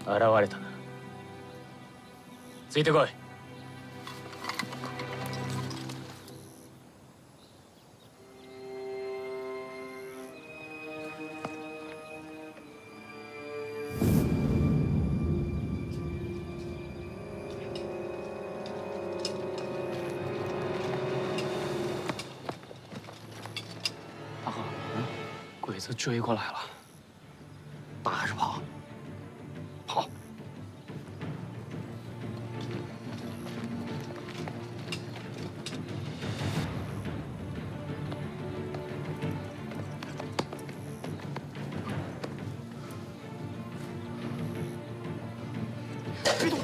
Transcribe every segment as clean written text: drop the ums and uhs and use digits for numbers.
現れたな。ついてこい。大哥，鬼子追过来了。打还是跑？跑！别动！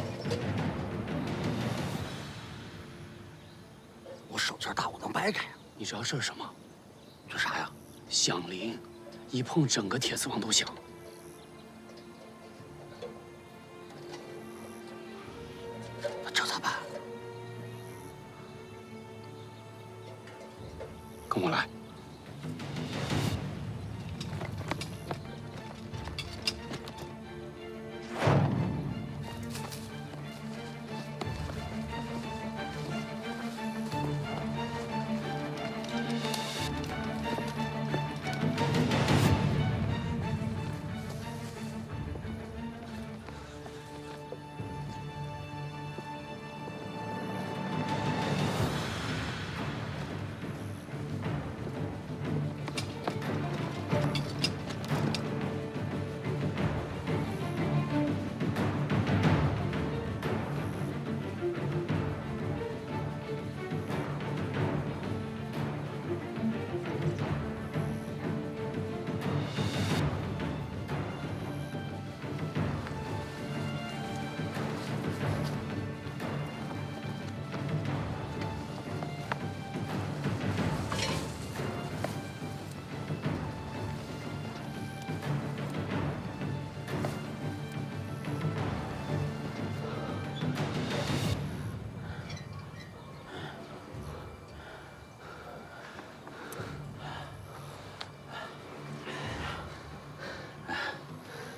我手劲大，我能掰开呀。你知道这是什么？这啥呀？响铃，一碰整个铁丝网都响。那这咋办？跟我来。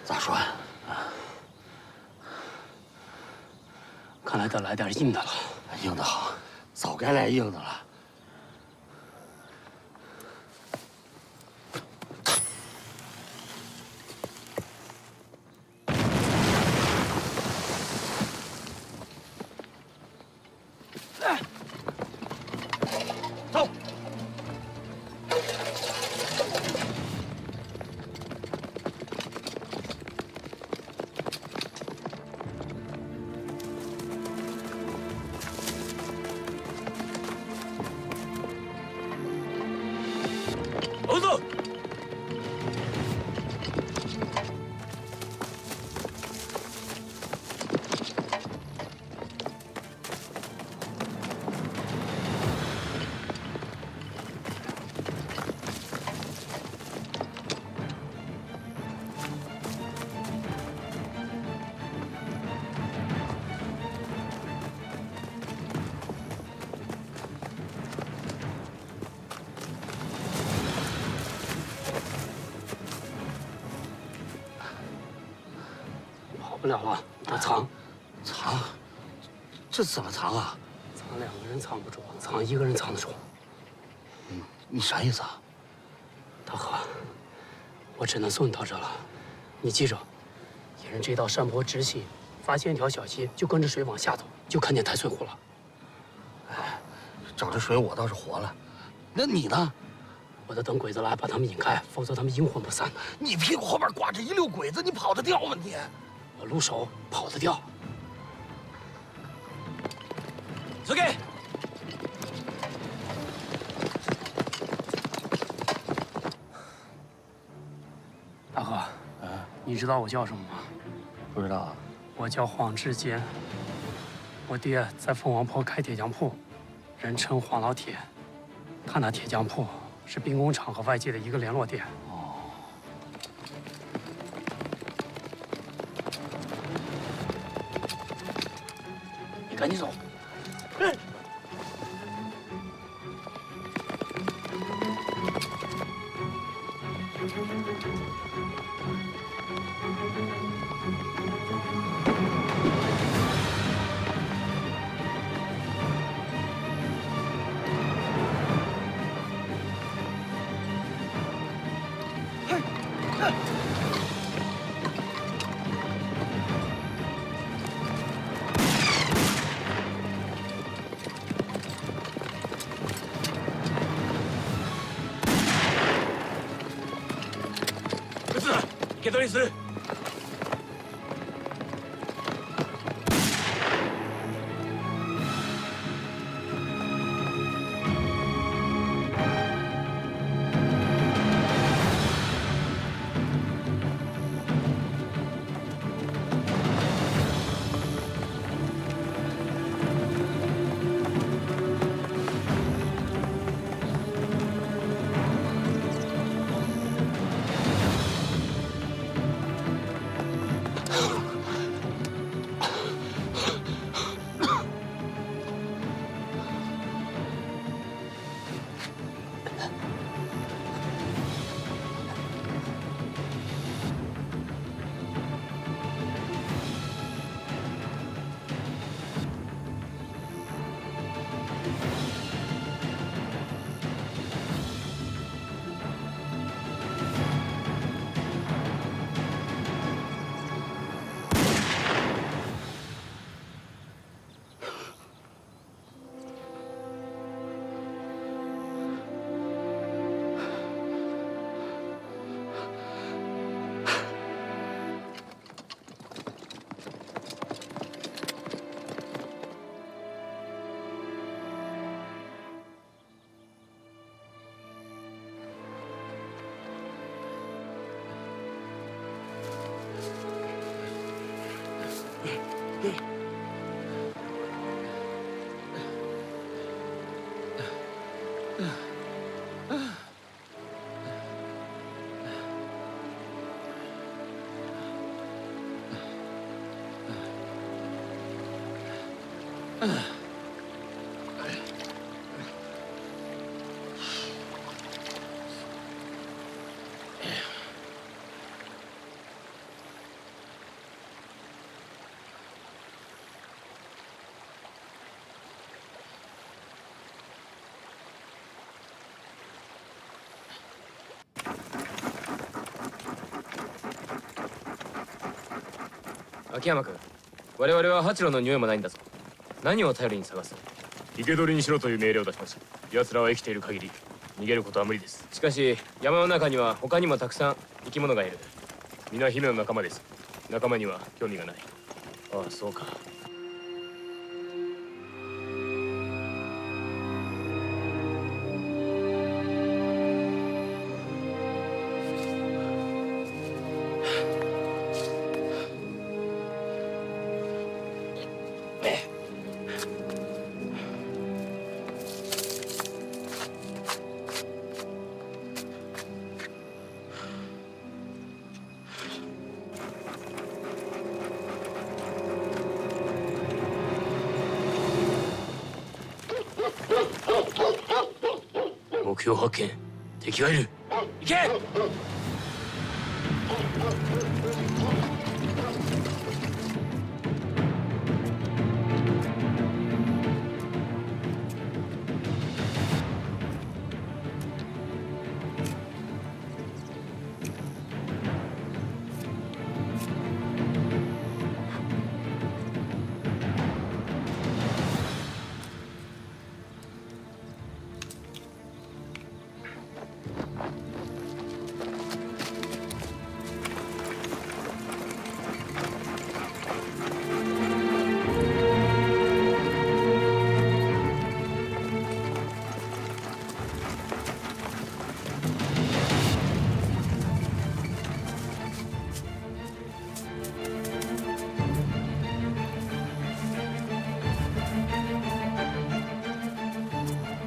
咋说呀？看来得来点硬的了。硬的好，早该来硬的了。走。猴子，跑不了了，得藏。藏？这怎么藏啊？藏2个人藏不住，藏1个人藏得住。你啥意思啊？大河，我只能送你到这了。你记着，沿着这道山坡直行，发现一条小溪，就跟着水往下走，就看见太岁湖了。哎，找着水我倒是活了，那你呢？我得等鬼子来把他们引开，否则他们阴魂不散的。你屁股后边挂着一溜鬼子，你跑得掉吗你？我露手跑得掉。随给。大河，你知道我叫什么吗？不知道啊。我叫黄志坚。我爹在凤凰坡开铁匠铺，人称黄老铁。他那铁匠铺是兵工厂和外界的一个联络点。你赶紧走。け取りする。秋山君、我々は八郎の匂いもないんだぞ。何を頼りに探す？生け捕りにしろという命令を出しました。奴らは生きている限り逃げることは無理です。しかし山の中には他にもたくさん生き物がいる。皆姫の仲間です。仲間には興味がない。ああ、そうか。目標発見。敵がいる。行け！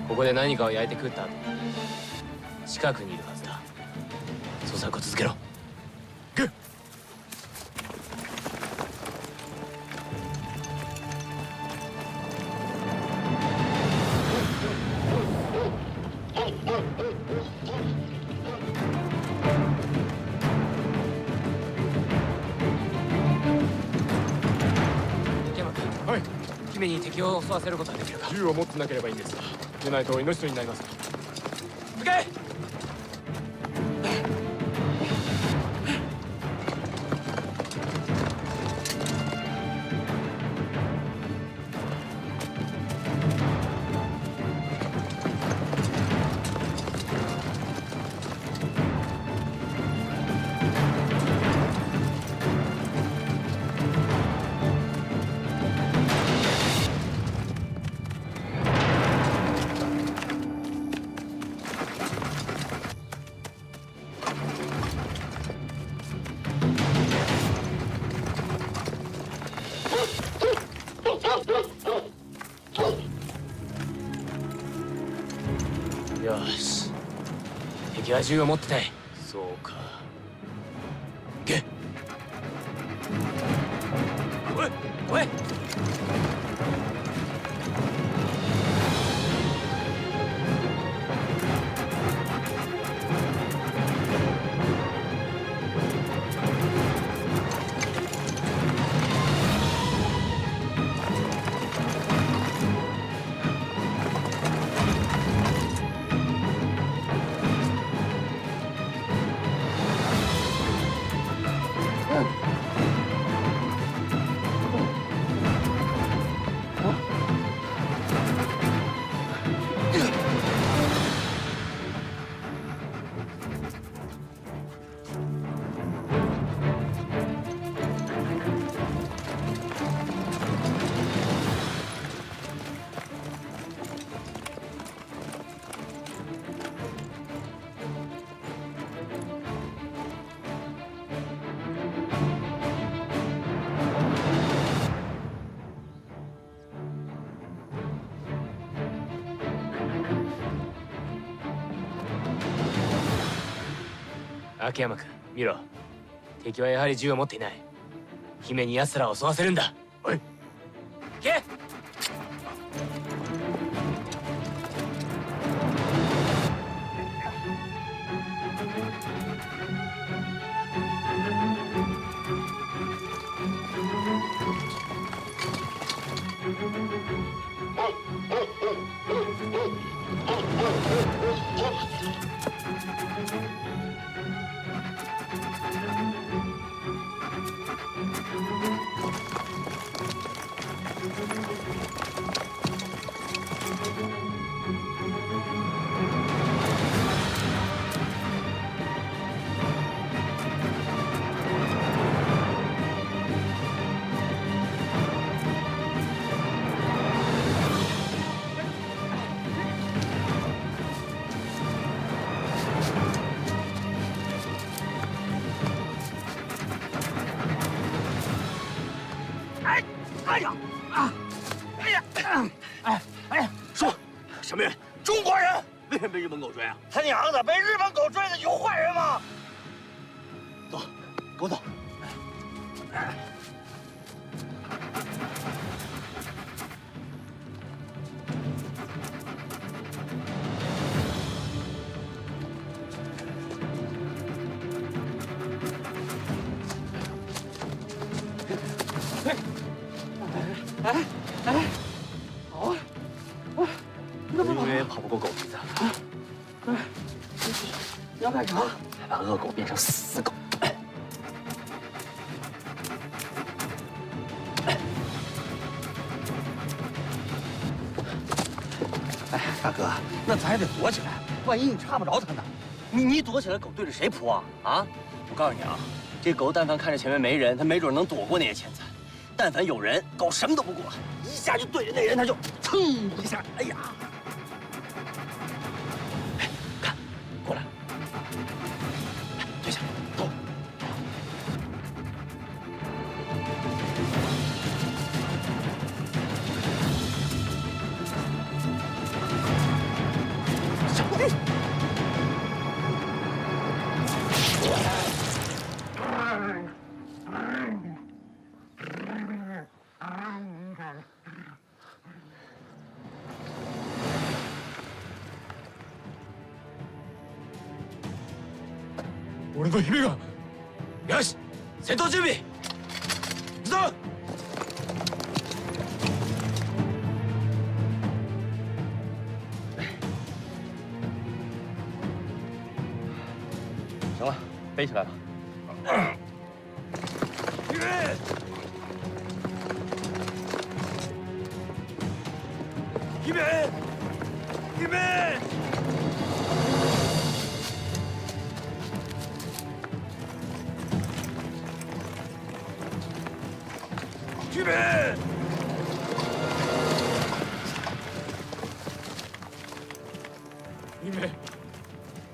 ここで何かを焼いて食った後、近くにいるはずだ。捜索を続けろ。グッ！山君、はい。姫に敵を襲わせることはできるか？銃を持ってなければいいんですが、でないと命取りになります。向け！よし。敵は銃を持ってない。そうか。行け。おいおい。秋山君、見ろ。敵はやはり銃を持っていない。姫に奴らを襲わせるんだ。おい、行け。什么人？中国人？为什么被日本狗追啊？他娘的，被日本狗追的有坏人吗？走，跟我走。永远也跑不过狗鼻子。你要干啥？把恶狗变成死狗。哎，大哥，那咱还得躲起来，万一你插不着它呢？你躲起来，狗对着谁扑啊？啊！我告诉你啊，这狗但凡看着前面没人，它没准能躲过那些钳子；但凡有人，狗什么都不顾，一下就对着那人，它就噌一下，哎呀！哎，看，过来，哎，对下，走。俺の姫が。よし、戦闘準備。行くぞ。行了，背起来吧。姫！姫！姫！姫！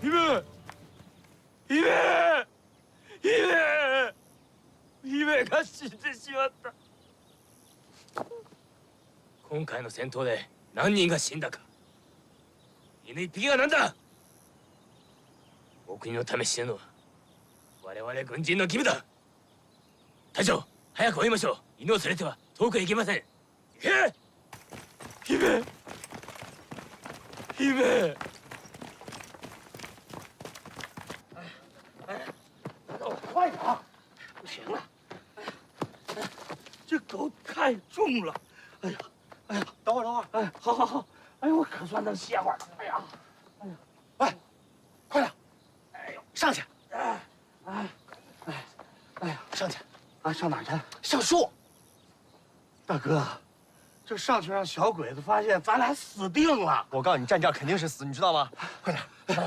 姫！姫！姫が死んでしまった。今回の戦闘で何人が死んだか犬一匹がなんだ。お国のため死ぬのは我々軍人の義務だ。隊長、早く追いましょう。犬を連れては遠くへ行けません。行け！姫！姫！快点啊！不行了，这狗太重了。哎呀，哎呀，等会儿，等会儿。哎，好好好。哎呦，我可算能歇会儿了。哎呀，哎呀，喂，快点！哎呦，上去！哎呀，上去！啊，上哪儿去？上树。大哥，这上去让小鬼子发现，咱俩死定了。我告诉你，站这儿肯定是死，你知道吗？快点！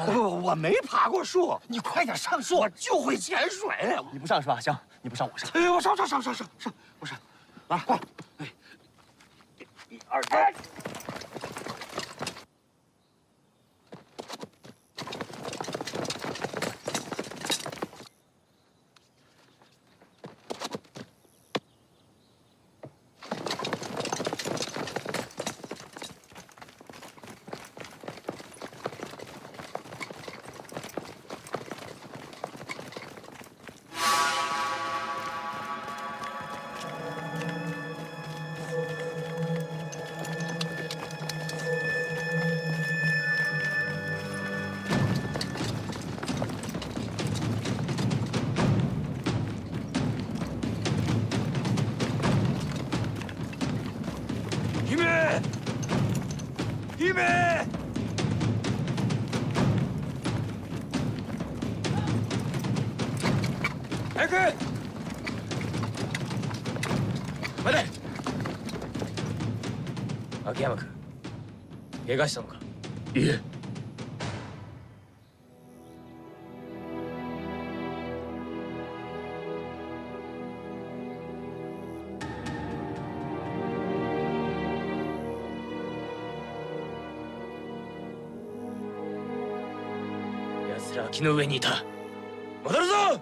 不，我没爬过树。你快点上树！我就会潜水。你不上是吧？行，你不上我上。哎，我上，我上。来，快！哎，1、2、3。姫！早く！待て！秋山君、怪我したのか？いえ。奴ら木の上にいた。戻るぞ！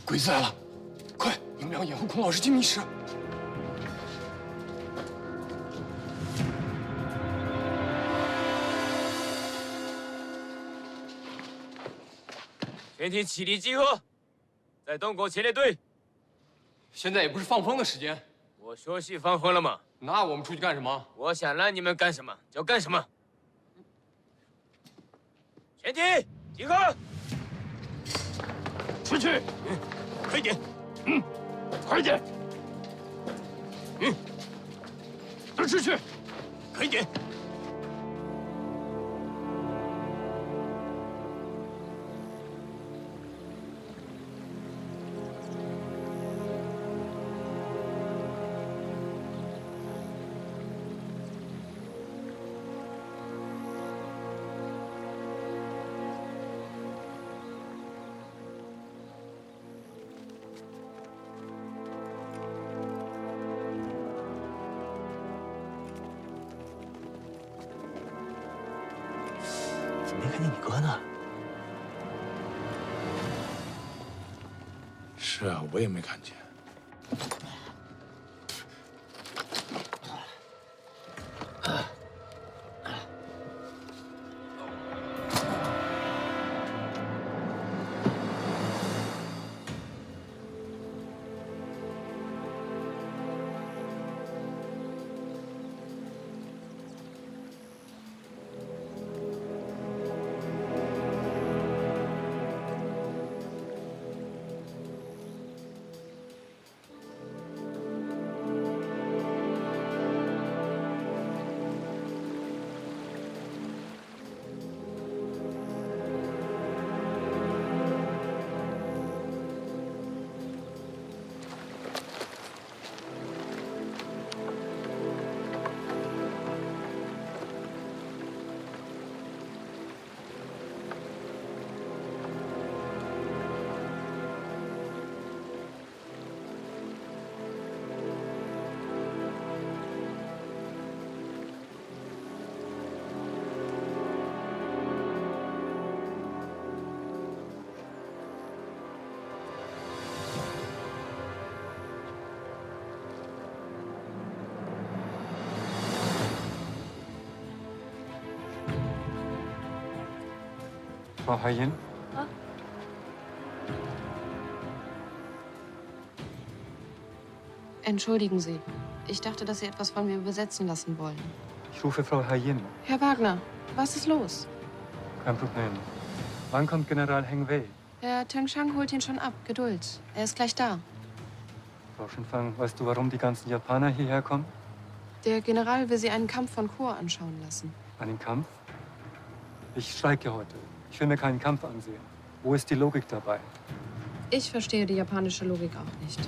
鬼子来了，快，你们要掩护孔老师进密室。全体起立集合，在洞口前列队。现在也不是放风的时间，我说是放风了吗？那我们出去干什么？我想让你们干什么就干什么。全体集合，出去！快点！快点！都出去！快点！没看见你哥呢。是啊，我也没看见。Frau Hayen? Entschuldigen Sie. Ich dachte, dass Sie etwas von mir übersetzen lassen wollen. Ich rufe Frau Hayen. Herr Wagner, was ist los? Kein Problem. Wann kommt General Heng Wei? Herr Tengshang holt ihn schon ab. Geduld. Er ist gleich da. Frau Shenfang, weißt du, warum die ganzen Japaner hierher kommen? Der General will Sie einen Kampf von Chor anschauen lassen. Einen Kampf? Ich streike heute. Ich will mir keinen Kampf ansehen. Wo ist die Logik dabei? Ich verstehe die japanische Logik auch nicht.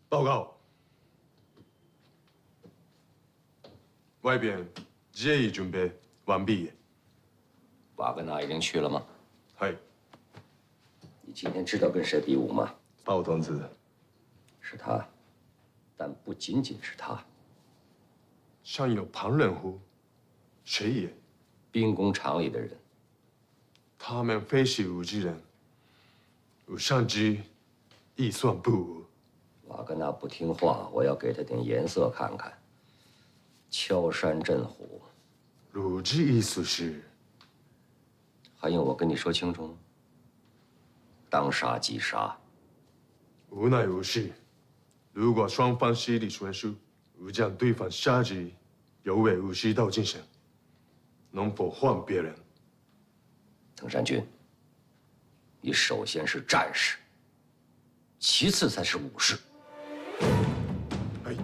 报告，外边皆已准备完毕。瓦格纳已经去了吗？嗨，你今天知道跟谁比武吗？鲍同志，是他，但不仅仅是他。尚有旁人乎？谁也？兵工厂里的人。他们非是无之人，吾上之亦算不无。瓦格纳不听话，我要给他点颜色看看。敲山震虎。汝之意思是？还用我跟你说清楚吗？当杀即杀。无奈无事。如果双方实力悬殊，吾将对方杀之，有违武士道精神。能否换别人？藤山君，你首先是战士，其次才是武士。哎，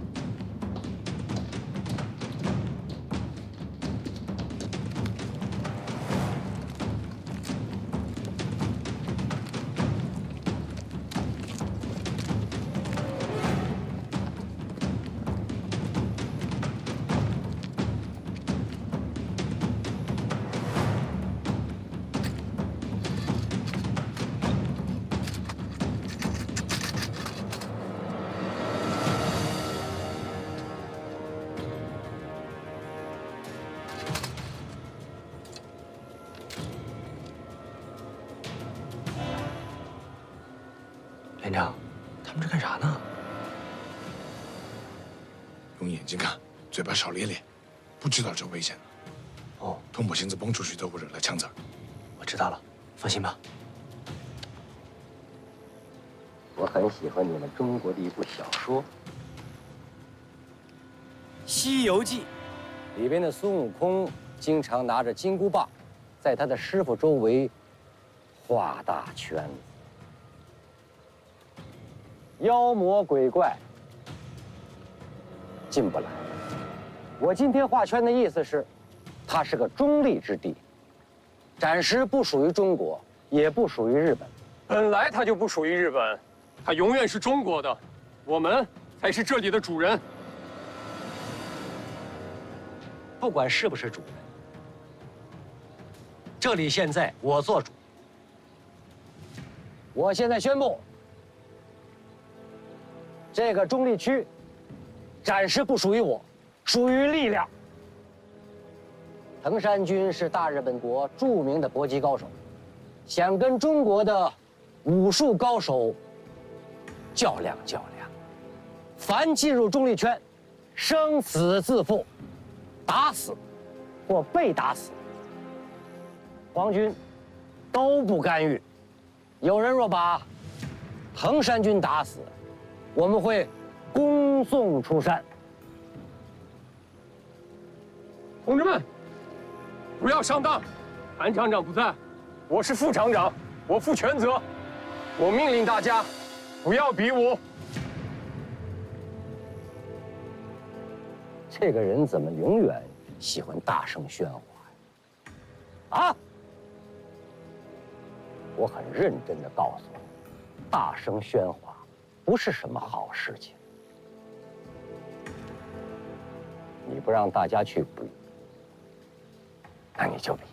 连长，他们这干啥呢？用眼睛看，嘴巴少咧咧，不知道这危险了。哦，痛不星子蹦出去都不惹来枪子儿。我知道了，放心吧。我很喜欢你们中国的一部小说《西游记》，里边的孙悟空经常拿着金箍棒，在他的师傅周围画大圈子。妖魔鬼怪进不来。我今天画圈的意思是，它是个中立之地，暂时不属于中国，也不属于日本。本来它就不属于日本，它永远是中国的，我们才是这里的主人。不管是不是主人，这里现在我做主。我现在宣布，这个中立区暂时不属于我，属于力量。藤山君是大日本国著名的搏击高手，想跟中国的武术高手较量较量。凡进入中立圈，生死自负，打死或被打死，皇军都不干预。有人若把藤山君打死，我们会恭送出山。同志们，不要上当！韩厂长不在，我是副厂长，我负全责。我命令大家不要比武。这个人怎么永远喜欢大声喧哗呀？啊！我很认真地告诉你，大声喧哗不是什么好事情。你不让大家去比，那你就比。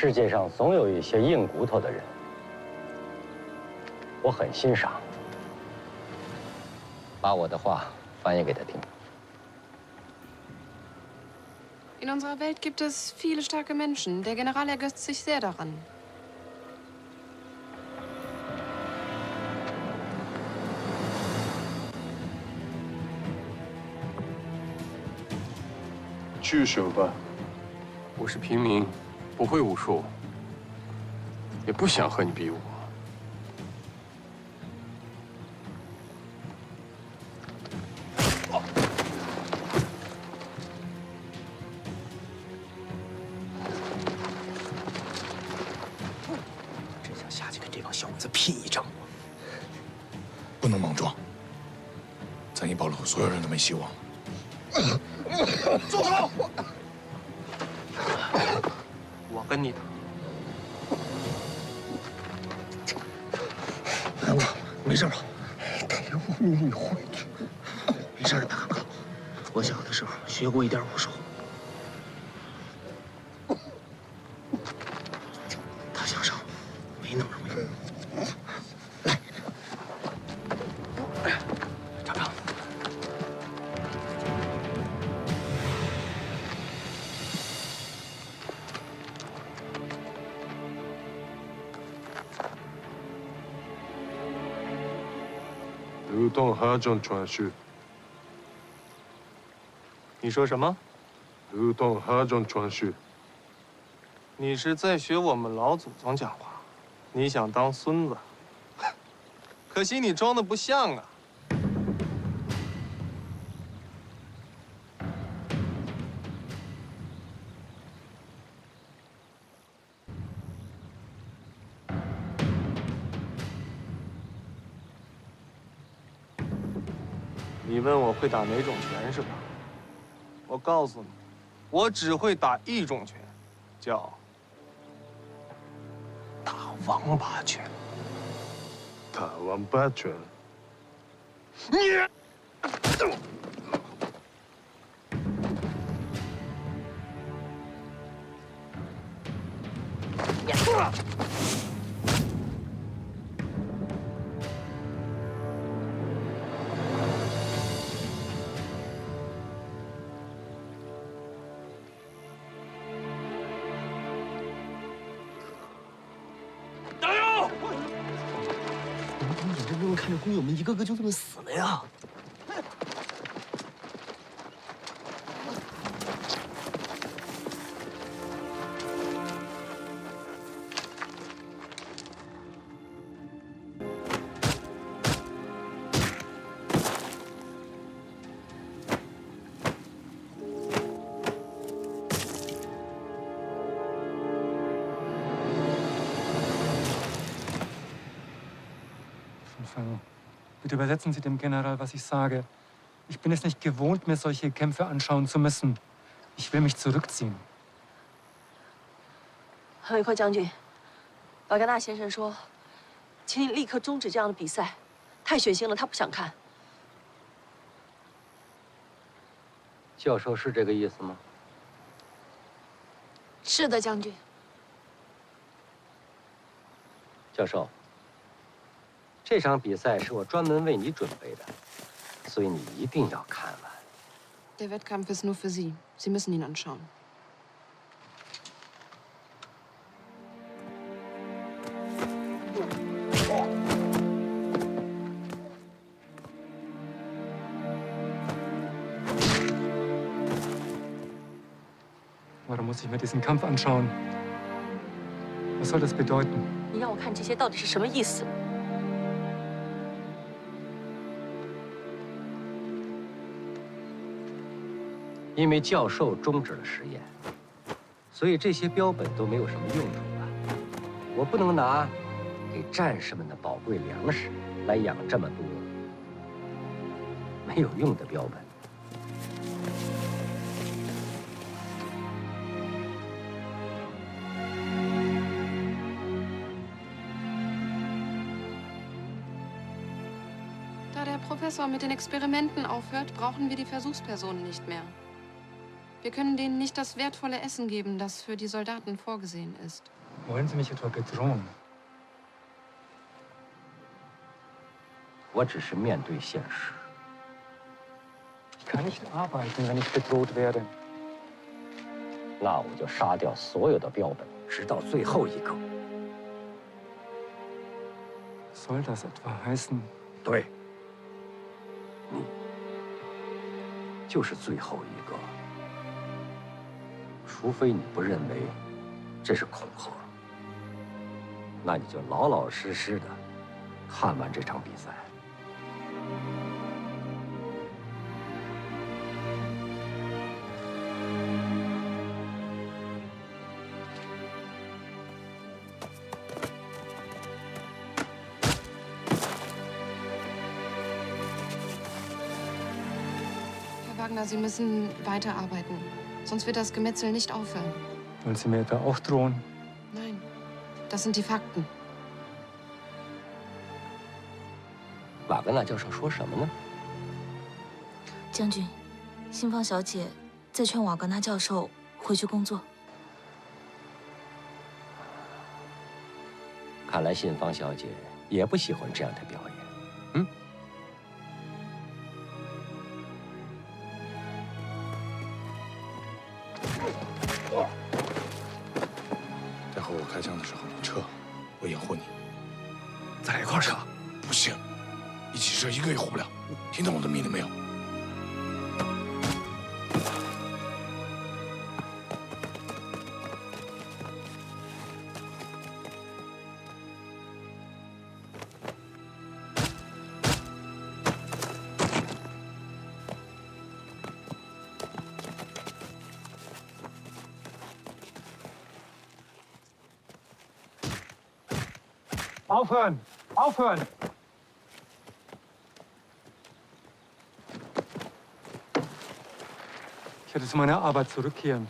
世界上总有一些硬骨头的人，我很欣赏。把我的话翻译给他听。 In unserer Welt gibt es viele starke Menschen. Der General ergötzt sich sehr daran. 聚首吧。我是平民，不会武术，也不想和你比武。真想下去跟这帮小蚊子拼一仗。不能莽撞，咱一暴露，所有人都没希望。住手！我跟你打。大哥，没事吧？他连我命也回去。没事的，大哥。我小的时候学过一点武术。他想伤我，没那么容易。来，厂长。 流动何种传输？你说什么？流动何种传输？你是在学我们老祖宗讲话？你想当孙子？可惜你装的不像啊！你问我会打哪种拳是吧？我告诉你，我只会打一种拳，叫打王八拳。打王八拳。眼睁睁看着工友们一个个就这么死了呀！Bitte übersetzen Sie dem General, was ich sage. Ich bin es nicht gewohnt, mir solche Kämpfe anschauen zu müssen. Ich will mich zurückziehen. 何伟阔将军，瓦格纳先生说，请你立刻终止这样的比赛，太血腥了，他不想看。教授是这个意思吗？是的，将军。教授。 这场比赛是我专门为你准备的，所以你一定要看完。Der Wettkampf ist nur für Sie. Sie müssen ihn anschauen. ，Warum muss ich mir diesen Kampf anschauen? Was soll das bedeuten? 你让我看这些到底是什么意思？ 因为教授终止了实验，所以这些标本都没有什么用处了。我不能拿给战士们的宝贵粮食来养这么多没有用的标本。Da der Professor mit den Experimenten aufhört, brauchen wir die Versuchspersonen nicht mehr. Wir können denen nicht das wertvolle Essen geben, das für die Soldaten vorgesehen ist. Wollen Sie mich etwa bedrohen? 我只是面对现实。Ich kann nicht arbeiten, wenn ich bedroht werde. 那我就杀掉所有的标本，直到最后一个。Soll das etwa heißen? 对，你就是最后一个。除非你不认为这是恐吓，那你就老老实实的看完这场比赛。Herr Wagner, Sie müssen weiterarbeiten. Sonst wird das Gemetzel nicht aufhören. Wollen Sie mir etwa auch drohen? Nein, das sind die Fakten. 瓦格纳教授说什么呢？将军，新芳小姐在劝瓦格纳教授回去工作。看来信芳小姐也不喜欢这样的表演。嗯。待会儿我开枪的时候你撤，我掩护你。在一块儿撤？不行，一起射一个也活不了。听懂我的命令没有？ Aufhören! Aufhören! Ich werde zu meiner Arbeit zurückkehren.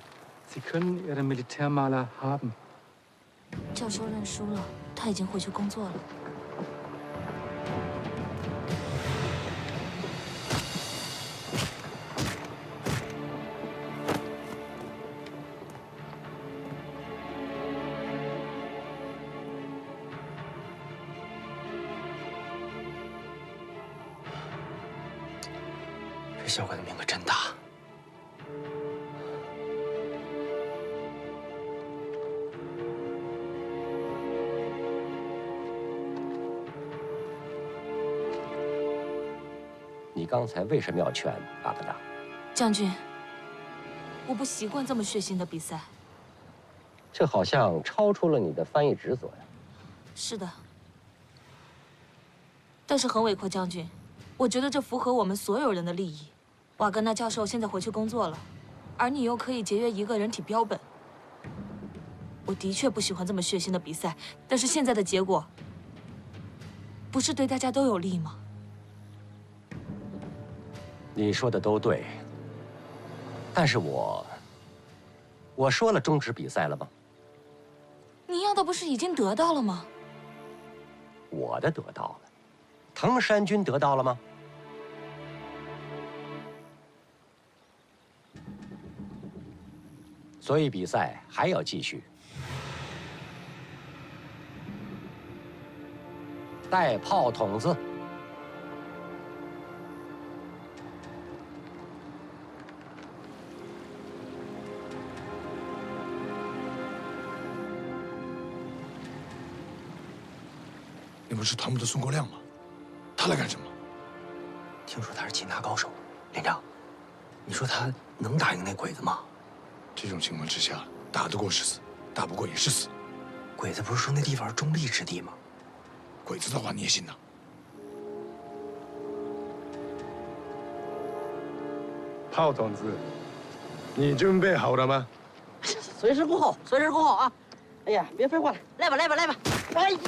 Sie können Ihren Militärmaler haben. 教授认输了，他已经回去工作了。这小鬼的命可真大。 你刚才为什么要劝阿格达？将军，我不习惯这么血腥的比赛。这好像超出了你的翻译职责呀。是的，但是很委屈将军，我觉得这符合我们所有人的利益。瓦格纳教授现在回去工作了，而你又可以节约一个人体标本。我的确不喜欢这么血腥的比赛，但是现在的结果，不是对大家都有利吗？ 你说的都对，但是我说了终止比赛了吗？你要的不是已经得到了吗？我的得到了，藤山君得到了吗？所以比赛还要继续。带炮筒子。 那不是团部的孙国亮吗？他来干什么？听说他是擒拿高手，连长，你说他能打赢那鬼子吗？这种情况之下，打得过是死，打不过也是死。鬼子不是说那地方是中立之地吗？鬼子的话你也信呐？炮筒子，你准备好了吗？随时恭候，随时恭候啊！哎呀，别废话了，来吧，来吧，来吧！哎呀！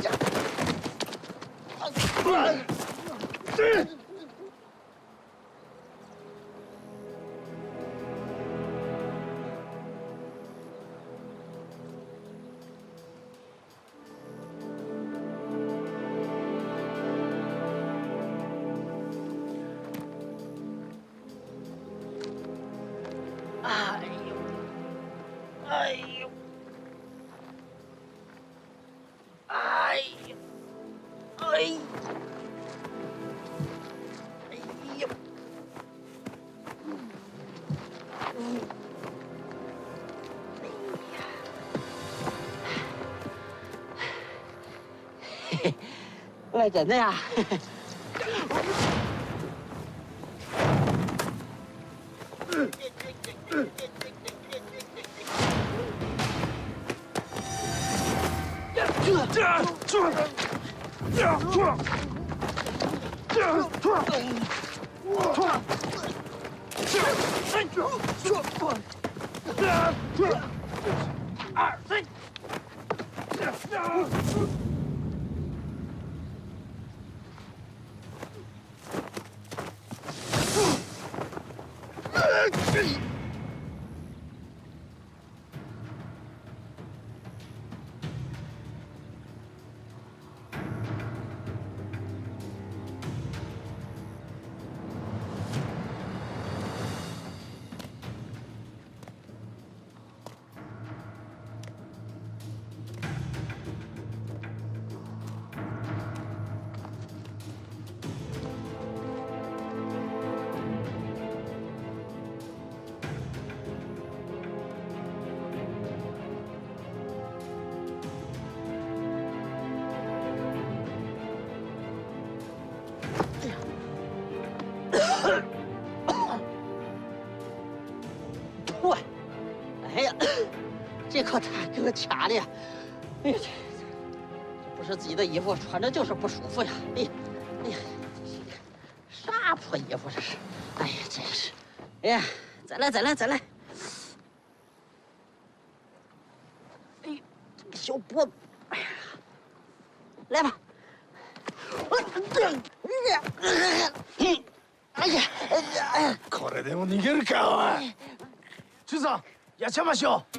哎呦！哎，真的呀。喂，哎呀，这可太给我掐的呀！哎呀，这不是自己的衣服，穿着就是不舒服呀！哎呀，哎呀，啥破衣服这是？哎呀，真是！哎呀，再来！哎呀，这个小脖子，哎呀，来吧！哎呀！これでも逃げるかおい！中さん、やっちゃいましょう。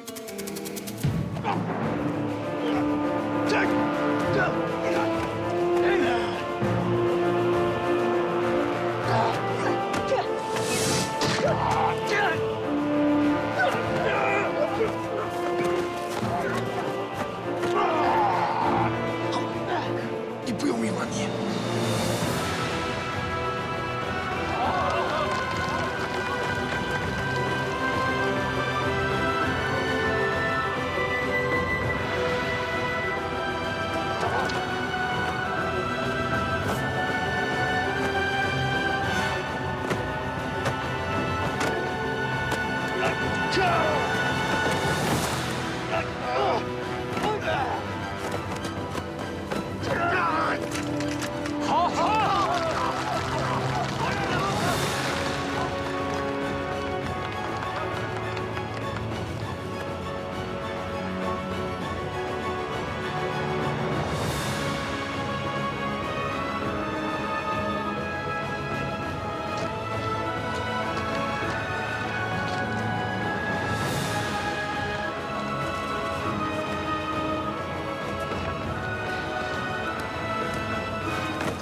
你不用命了你！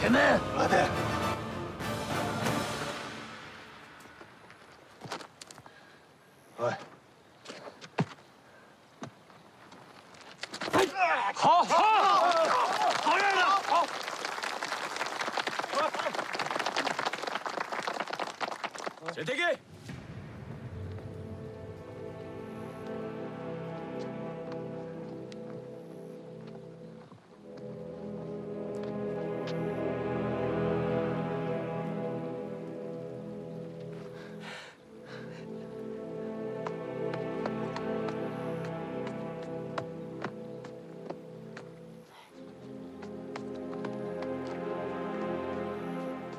前面，待て。おい。好，好样的！好。全体给！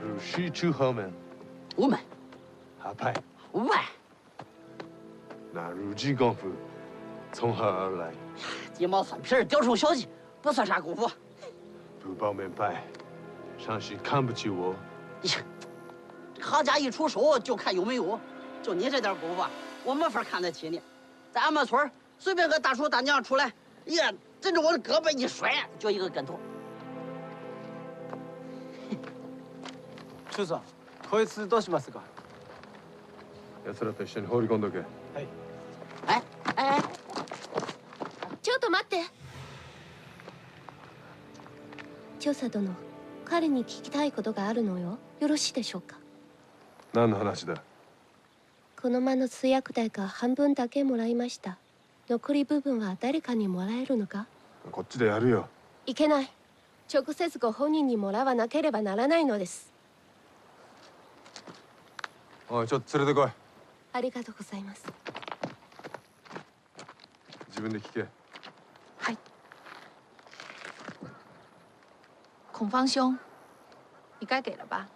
鲁西之后面，我们下派。喂，那如今功夫从何而来？鸡毛蒜皮儿、雕虫小技，不算啥功夫。不报明白，尚是看不起我。呀，这行家一出手就看有没有，就你这点功夫，我没法看得起你。在俺们村随便个大叔大娘出来，呀，枕着我的胳膊一甩，就一个跟头。中さん、こいつどうしますか？奴らと一緒に放り込んどけ。哎，ちょっと待って。調査殿、彼に聞きたいことがあるのよ。よろしいでしょうか？何の話だ？この間の通訳代が半分だけもらいました。残り部分は誰かにもらえるのか？こっちでやるよ。いけない。直接ご本人にもらわなければならないのです。おい、ちょっと連れてこい。ありがとうございます。自分で聞け。はい。孔方兄，你该给了吧？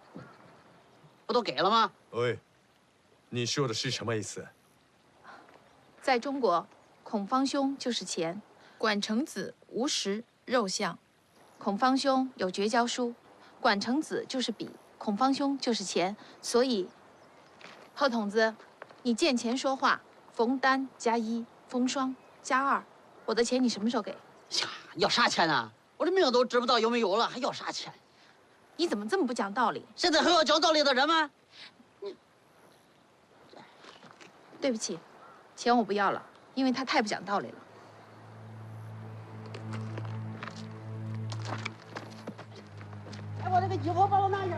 不都给了吗？喂，你说的是什么意思？在中国，孔方兄就是钱，管成子无实肉相。孔方兄有绝交书，管成子就是笔，孔方兄就是钱，所以，贺筒子，你见钱说话，逢单加一，逢双加二。我的钱你什么时候给？呀，要啥钱啊？我这命都知不道有没有了，还要啥钱？你怎么这么不讲道理？现在还有讲道理的人吗？对不起，钱我不要了，因为他太不讲道理了。哎，我这个衣服帮我拿一下，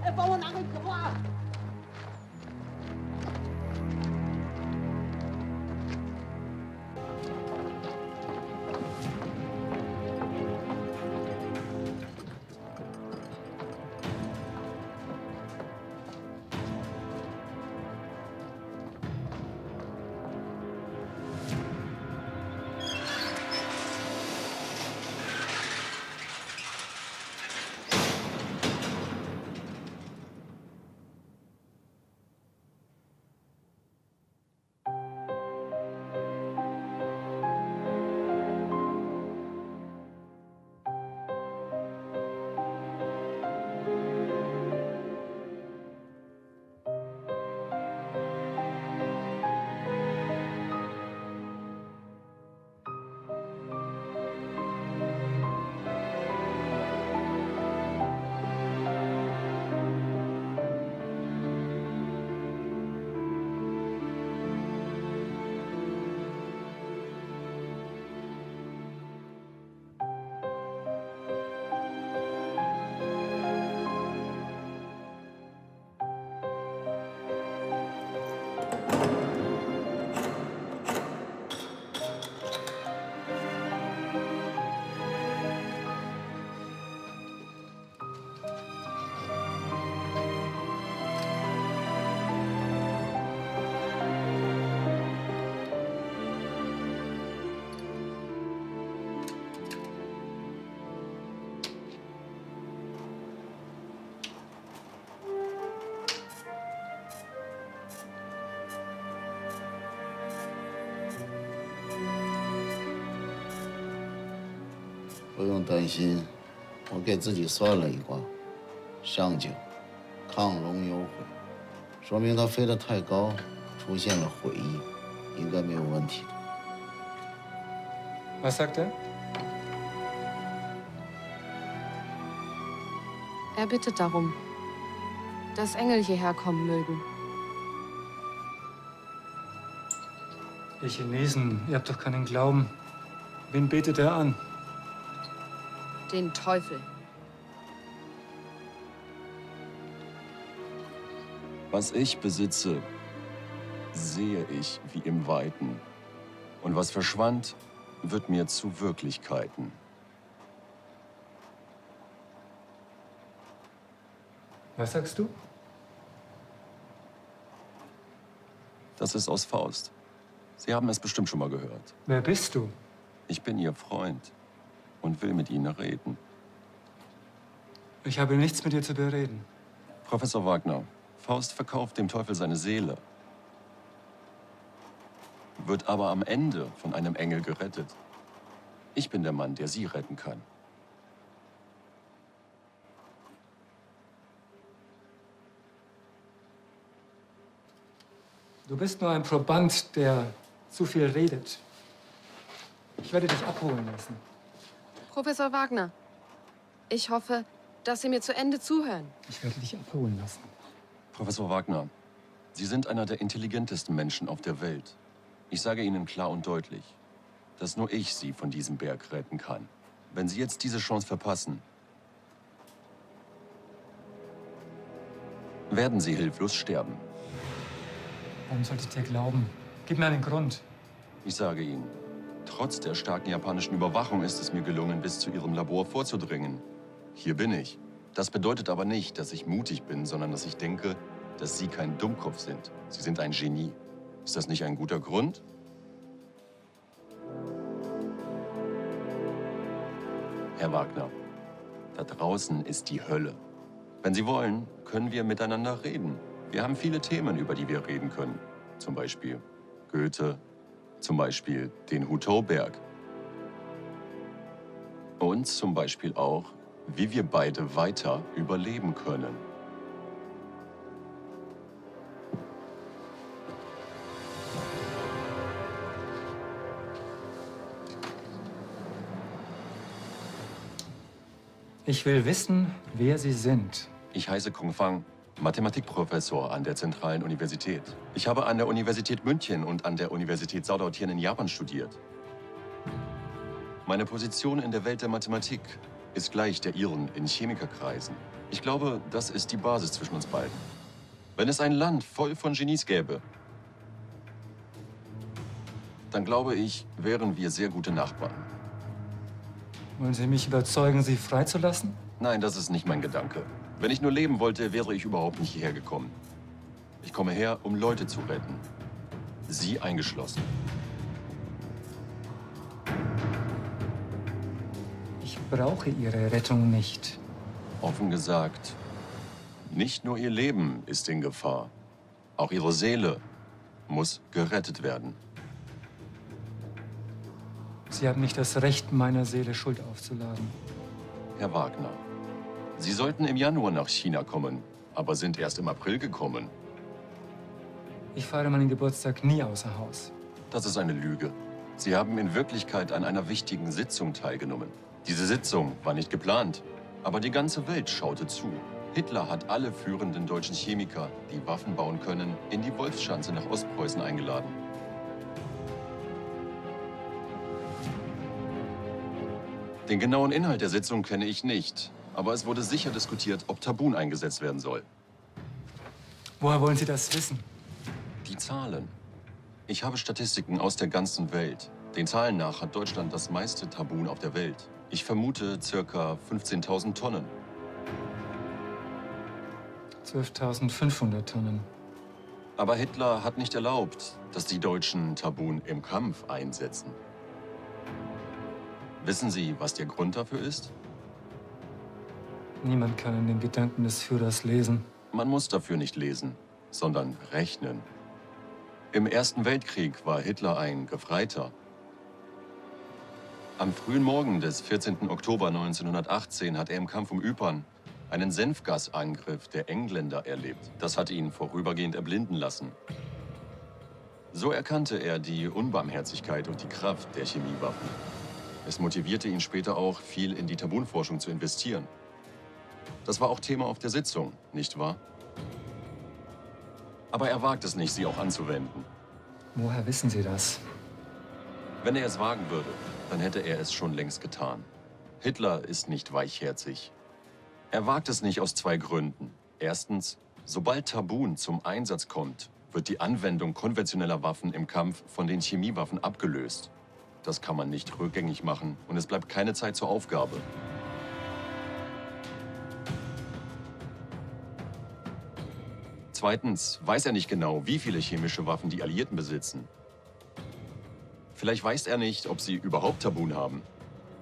哎，帮我拿个衣服啊！不用担心，我给自己算了一卦，上九，亢龙有悔，说明他飞得太高，出现了悔意，应该没有问题的。Was sagt er? Er bittet darum, dass Engel hierher kommen mögen. Ihr Chinesen, ihr habt doch keinen Glauben. Wen betet er an? Den Teufel. Was ich besitze, sehe ich wie im Weiten. Und was verschwand, wird mir zu Wirklichkeiten. Was sagst du? Das ist aus Faust. Sie haben es bestimmt schon mal gehört. Wer bist du? Ich bin Ihr Freund und will mit Ihnen reden. Ich habe nichts mit dir zu bereden. Professor Wagner, Faust verkauft dem Teufel seine Seele, wird aber am Ende von einem Engel gerettet. Ich bin der Mann, der Sie retten kann. Du bist nur ein Proband, der zu viel redet. Ich werde dich abholen lassen. Professor Wagner, ich hoffe, dass Sie mir zu Ende zuhören. Ich werde dich abholen lassen. Professor Wagner, Sie sind einer der intelligentesten Menschen auf der Welt. Ich sage Ihnen klar und deutlich, dass nur ich Sie von diesem Berg retten kann. Wenn Sie jetzt diese Chance verpassen, werden Sie hilflos sterben. Warum sollte ich dir glauben? Gib mir einen Grund. Ich sage Ihnen, Trotz der starken japanischen Überwachung ist es mir gelungen, bis zu ihrem Labor vorzudringen. Hier bin ich. Das bedeutet aber nicht, dass ich mutig bin, sondern dass ich denke, dass Sie kein Dummkopf sind. Sie sind ein Genie. Ist das nicht ein guter Grund? Herr Wagner, da draußen ist die Hölle. Wenn Sie wollen, können wir miteinander reden. Wir haben viele Themen, über die wir reden können. Zum Beispiel Goethe, zum Beispiel den Hutauberg. Und zum Beispiel auch, wie wir beide weiter überleben können. Ich will wissen, wer Sie sind. Ich heiße Kung Fang, Mathematikprofessor an der Zentralen Universität. Ich habe an der Universität München und an der Universität Saudautien in Japan studiert. Meine Position in der Welt der Mathematik ist gleich der Ihren in Chemikerkreisen. Ich glaube, das ist die Basis zwischen uns beiden. Wenn es ein Land voll von Genies gäbe, dann glaube ich, wären wir sehr gute Nachbarn. Wollen Sie mich überzeugen, Sie freizulassen? Nein, das ist nicht mein Gedanke. Wenn ich nur leben wollte, wäre ich überhaupt nicht hierher gekommen. Ich komme her, um Leute zu retten. Sie eingeschlossen. Ich brauche Ihre Rettung nicht. Offen gesagt, nicht nur Ihr Leben ist in Gefahr. Auch Ihre Seele muss gerettet werden. Sie haben nicht das Recht, meiner Seele Schuld aufzuladen. Herr Wagner, Sie sollten im Januar nach China kommen, aber sind erst im April gekommen. Ich feiere meinen Geburtstag nie außer Haus. Das ist eine Lüge. Sie haben in Wirklichkeit an einer wichtigen Sitzung teilgenommen. Diese Sitzung war nicht geplant, aber die ganze Welt schaute zu. Hitler hat alle führenden deutschen Chemiker, die Waffen bauen können, in die Wolfschanze nach Ostpreußen eingeladen. Den genauen Inhalt der Sitzung kenne ich nicht, aber es wurde sicher diskutiert, ob Tabun eingesetzt werden soll. Woher wollen Sie das wissen? Die Zahlen. Ich habe Statistiken aus der ganzen Welt. Den Zahlen nach hat Deutschland das meiste Tabun auf der Welt. Ich vermute ca. 15.000 Tonnen. 12.500 Tonnen. Aber Hitler hat nicht erlaubt, dass die Deutschen Tabun im Kampf einsetzen. Wissen Sie, was der Grund dafür ist? Niemand kann in den Gedanken des Führers lesen. Man muss dafür nicht lesen, sondern rechnen. Im Ersten Weltkrieg war Hitler ein Gefreiter. Am frühen Morgen des 14. Oktober 1918 hat er im Kampf um Ypern einen Senfgasangriff der Engländer erlebt. Das hat ihn vorübergehend erblinden lassen. So erkannte er die Unbarmherzigkeit und die Kraft der Chemiewaffen. Es motivierte ihn später auch, viel in die Tabunforschung zu investieren. Das war auch Thema auf der Sitzung, nicht wahr? Aber er wagt es nicht, sie auch anzuwenden. Woher wissen Sie das? Wenn er es wagen würde, dann hätte er es schon längst getan. Hitler ist nicht weichherzig. Er wagt es nicht aus zwei Gründen. Erstens, sobald Tabun zum Einsatz kommt, wird die Anwendung konventioneller Waffen im Kampf von den Chemiewaffen abgelöst. Das kann man nicht rückgängig machen und es bleibt keine Zeit zur Aufgabe. Zweitens weiß er nicht genau, wie viele chemische Waffen die Alliierten besitzen. Vielleicht weiß er nicht, ob sie überhaupt Tabun haben.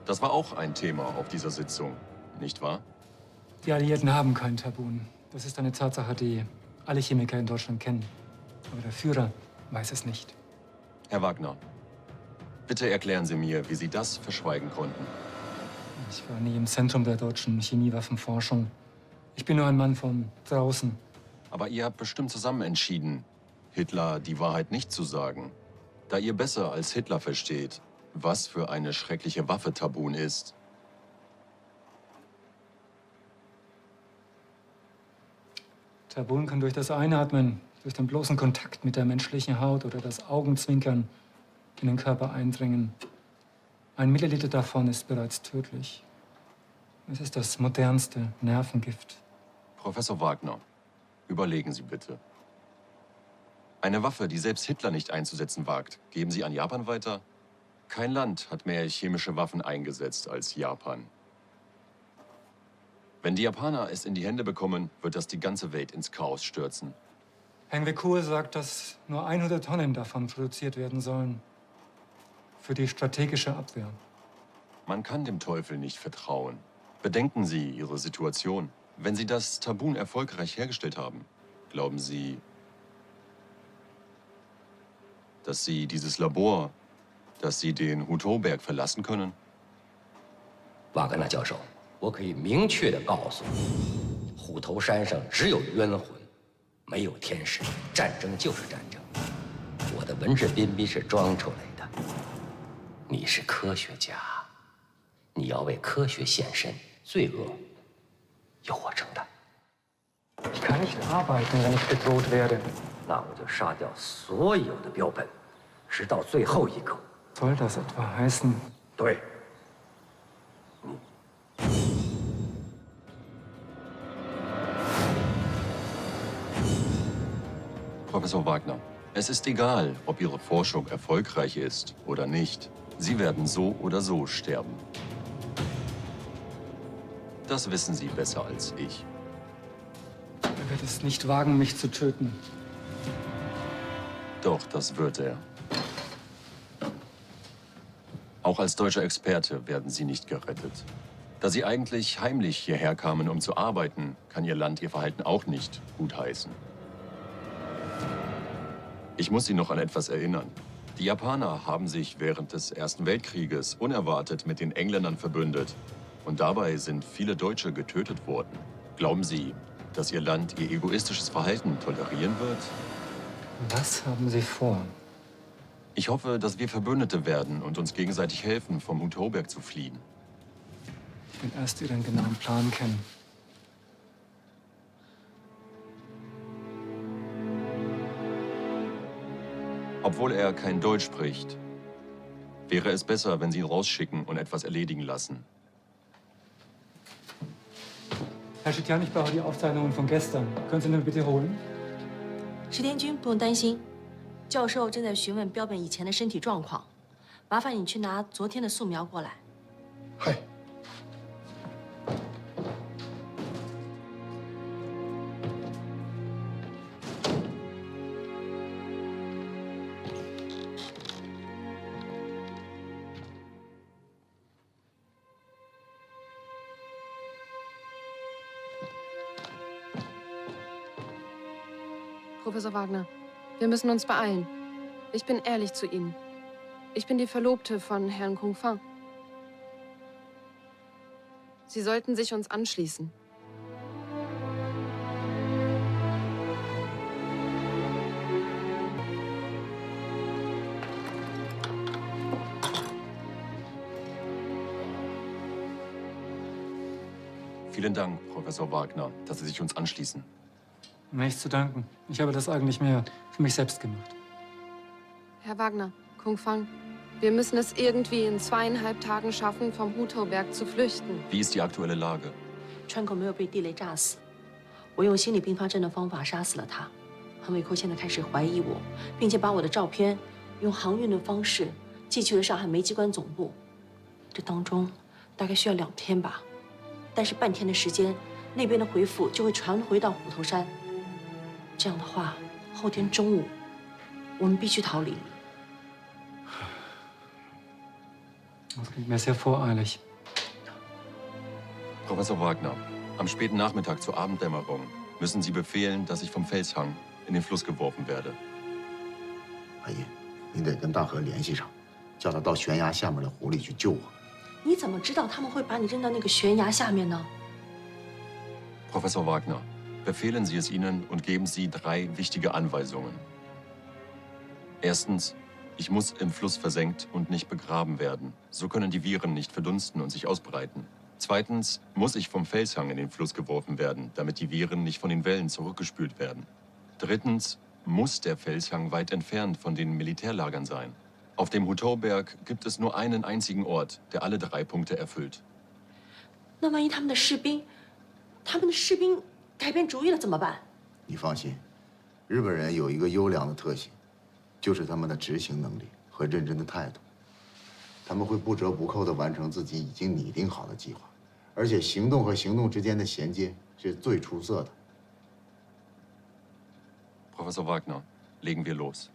Das war auch ein Thema auf dieser Sitzung, nicht wahr? Die Alliierten haben kein Tabun. Das ist eine Tatsache, die alle Chemiker in Deutschland kennen. Aber der Führer weiß es nicht. Herr Wagner, bitte erklären Sie mir, wie Sie das verschweigen konnten. Ich war nie im Zentrum der deutschen Chemiewaffenforschung. Ich bin nur ein Mann von draußen. Aber ihr habt bestimmt zusammen entschieden, Hitler die Wahrheit nicht zu sagen. Da ihr besser als Hitler versteht, was für eine schreckliche Waffe Tabun ist. Tabun kann durch das Einatmen, durch den bloßen Kontakt mit der menschlichen Haut oder das Augenzwinkern in den Körper eindringen. 1 Milliliter davon ist bereits tödlich. Es ist das modernste Nervengift. Professor Wagner, überlegen Sie bitte. Eine Waffe, die selbst Hitler nicht einzusetzen wagt, geben Sie an Japan weiter? Kein Land hat mehr chemische Waffen eingesetzt als Japan. Wenn die Japaner es in die Hände bekommen, wird das die ganze Welt ins Chaos stürzen. Herrn Wekur sagt, dass nur 100 Tonnen davon produziert werden sollen. Für die strategische Abwehr. Man kann dem Teufel nicht vertrauen. Bedenken Sie Ihre Situation. Wenn Sie das Tabun erfolgreich hergestellt haben, glauben Sie, dass Sie dieses Labor, dass Sie den Hutouberg verlassen können? 瓦格纳教授，我可以明确地告诉你，虎头山上只有冤魂，没有天使。战争就是战争，我的文质彬彬是装出来的。你是科学家，你要为科学献身，罪恶由我承担。Ich kann nicht arbeiten, wenn ich bedroht werde. 那我就杀掉所有的标本，直到最后一个。Soll das etwa heißen? 对。 Professor Wagner, es ist egal, ob Ihre Forschung erfolgreich ist oder nicht. Sie werden so oder so sterben. Das wissen Sie besser als ich. Er wird es nicht wagen, mich zu töten. Doch, das wird er. Auch als deutscher Experte werden Sie nicht gerettet. Da Sie eigentlich heimlich hierher kamen, um zu arbeiten, kann Ihr Land Ihr Verhalten auch nicht gutheißen. Ich muss Sie noch an etwas erinnern. Die Japaner haben sich während des Ersten Weltkrieges unerwartet mit den Engländern verbündet. Und dabei sind viele Deutsche getötet worden. Glauben Sie, dass Ihr Land Ihr egoistisches Verhalten tolerieren wird? Was haben Sie vor? Ich hoffe, dass wir Verbündete werden und uns gegenseitig helfen, vom Hutouberg zu fliehen. Ich will erst Ihren genauen Plan kennen. Obwohl er kein Deutsch spricht, wäre es besser, wenn Sie ihn rausschicken und etwas erledigen lassen. Herr Schitian, ich brauche die Aufzeichnungen von gestern. Können Sie mir bitte holen? 石田君，不用担心，教授正在询问标本以前的身体状况，麻烦你去拿昨天的素描过来。はい。Professor Wagner, wir müssen uns beeilen. Ich bin ehrlich zu Ihnen. Ich bin die Verlobte von Herrn Kung Fang. Sie sollten sich uns anschließen. Vielen Dank, Professor Wagner, dass Sie sich uns anschließen. Nichts zu danken. Ich habe das eigentlich mehr für mich selbst gemacht. Herr Wagner, Kung Fang, wir müssen es irgendwie in 2,5 Tagen schaffen, vom Hutouberg zu flüchten. Wie ist die aktuelle Lage? 川口没有被地雷炸死，我用心理并发症的方法杀死了他。韩伟扣现在开始怀疑我，并且把我的照片用航运的方式寄去了上海煤机关总部。这当中大概需要2天吧，但是半天的时间，那边的回复就会传回到虎头山。这样的话，后天中午我们必须逃离。 Das klingt mir sehr voreilig. Professor Wagner, am späten Nachmittag zur Abenddämmerung müssen Sie befehlen, dass ich vom Felshang in den Fluss geworfen werde. 阿姨，你得跟大河联系上，叫他到悬崖下面的湖里去救我。你怎么知道他们会把你扔到那个悬崖下面呢？ Professor Wagner, befehlen Sie es ihnen und geben Sie 3 wichtige Anweisungen. Erstens, ich muss im Fluss versenkt und nicht begraben werden. So können die Viren nicht verdunsten und sich ausbreiten. Zweitens muss ich vom Felshang in den Fluss geworfen werden, damit die Viren nicht von den Wellen zurückgespült werden. Drittens muss der Felshang weit entfernt von den Militärlagern sein. Auf dem Hutouberg gibt es nur einen einzigen Ort, der alle 3 Punkte erfüllt. 那万一他们的士兵改变主意了怎么办？你放心，日本人有一个优良的特性，就是他们的执行能力和认真的态度。他们会不折不扣地完成自己已经拟定好的计划，而且行动和行动之间的衔接是最出色的。Professor Wagner, legen wir los.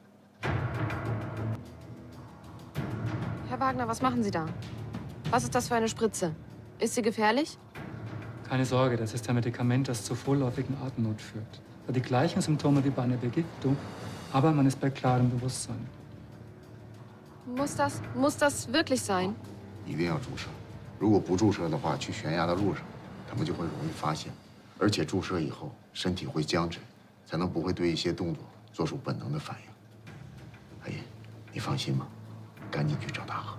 Herr Wagner, was machen Sie da? Was ist das für eine Spritze? Ist sie gefährlich? Keine Sorge, das ist ein Medikament, das zu vorläufigen Atemnot führt. Hat die gleichen Symptome wie bei einer Begiftung, aber man ist bei klarem Bewusstsein. Muss das wirklich sein? 一定要注射，如果不注射的话，去悬崖的路上，他们就会容易发现，而且注射以后身体会僵直，才能不会对一些动作做出本能的反应。阿姨，你放心吧，赶紧去找大河。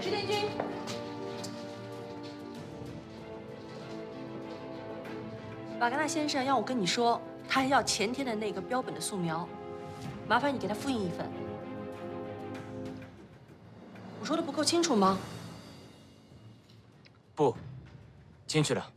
石田君，瓦格纳先生让我跟你说，他还要前天的那个标本的素描，麻烦你给他复印一份。我说的不够清楚吗？不，进去了。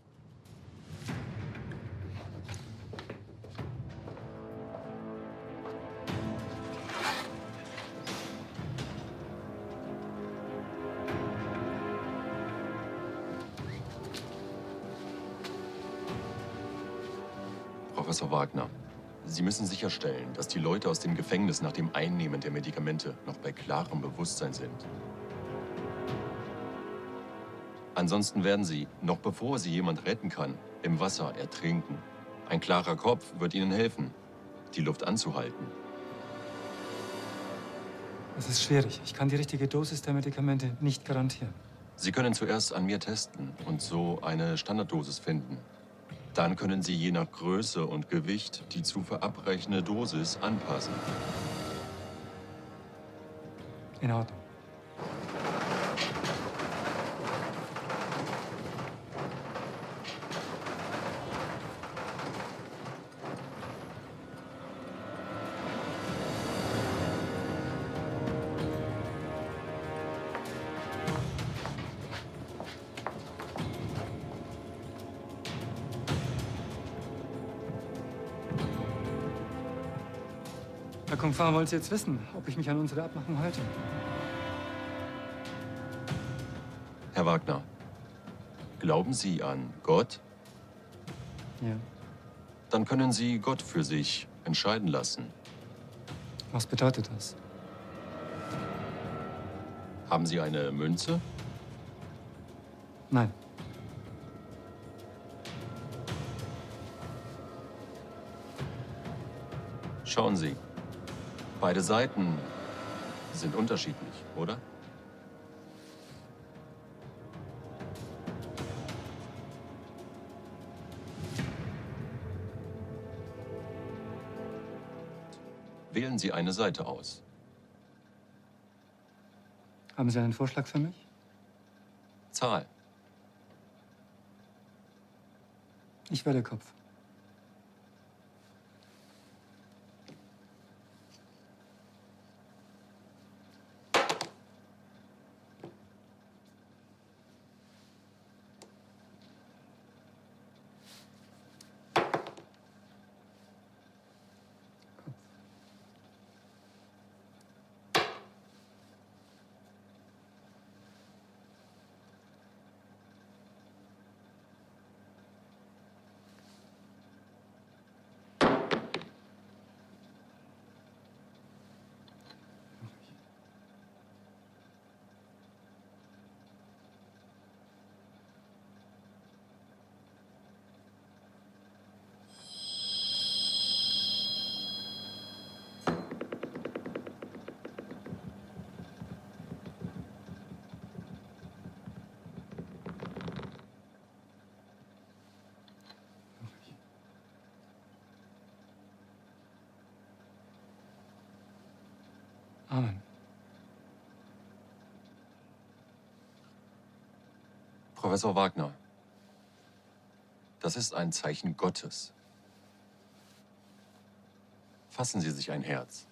Professor Wagner, Sie müssen sicherstellen, dass die Leute aus dem Gefängnis nach dem Einnehmen der Medikamente noch bei klarem Bewusstsein sind. Ansonsten werden sie, noch bevor sie jemand retten kann, im Wasser ertrinken. Ein klarer Kopf wird ihnen helfen, die Luft anzuhalten. Es ist schwierig. Ich kann die richtige Dosis der Medikamente nicht garantieren. Sie können zuerst an mir testen und so eine Standarddosis finden. Dann können Sie je nach Größe und Gewicht die zu verabreichende Dosis anpassen. In Ordnung. Herr Kung Fa, wollen Sie jetzt wissen, ob ich mich an unsere Abmachung halte? Herr Wagner, glauben Sie an Gott? Ja. Dann können Sie Gott für sich entscheiden lassen. Was bedeutet das? Haben Sie eine Münze? Nein. Schauen Sie, beide Seiten sind unterschiedlich, oder? Wählen Sie eine Seite aus. Haben Sie einen Vorschlag für mich? Zahl. Ich wähle Kopf. Amen. Professor Wagner, das ist ein Zeichen Gottes. Fassen Sie sich ein Herz.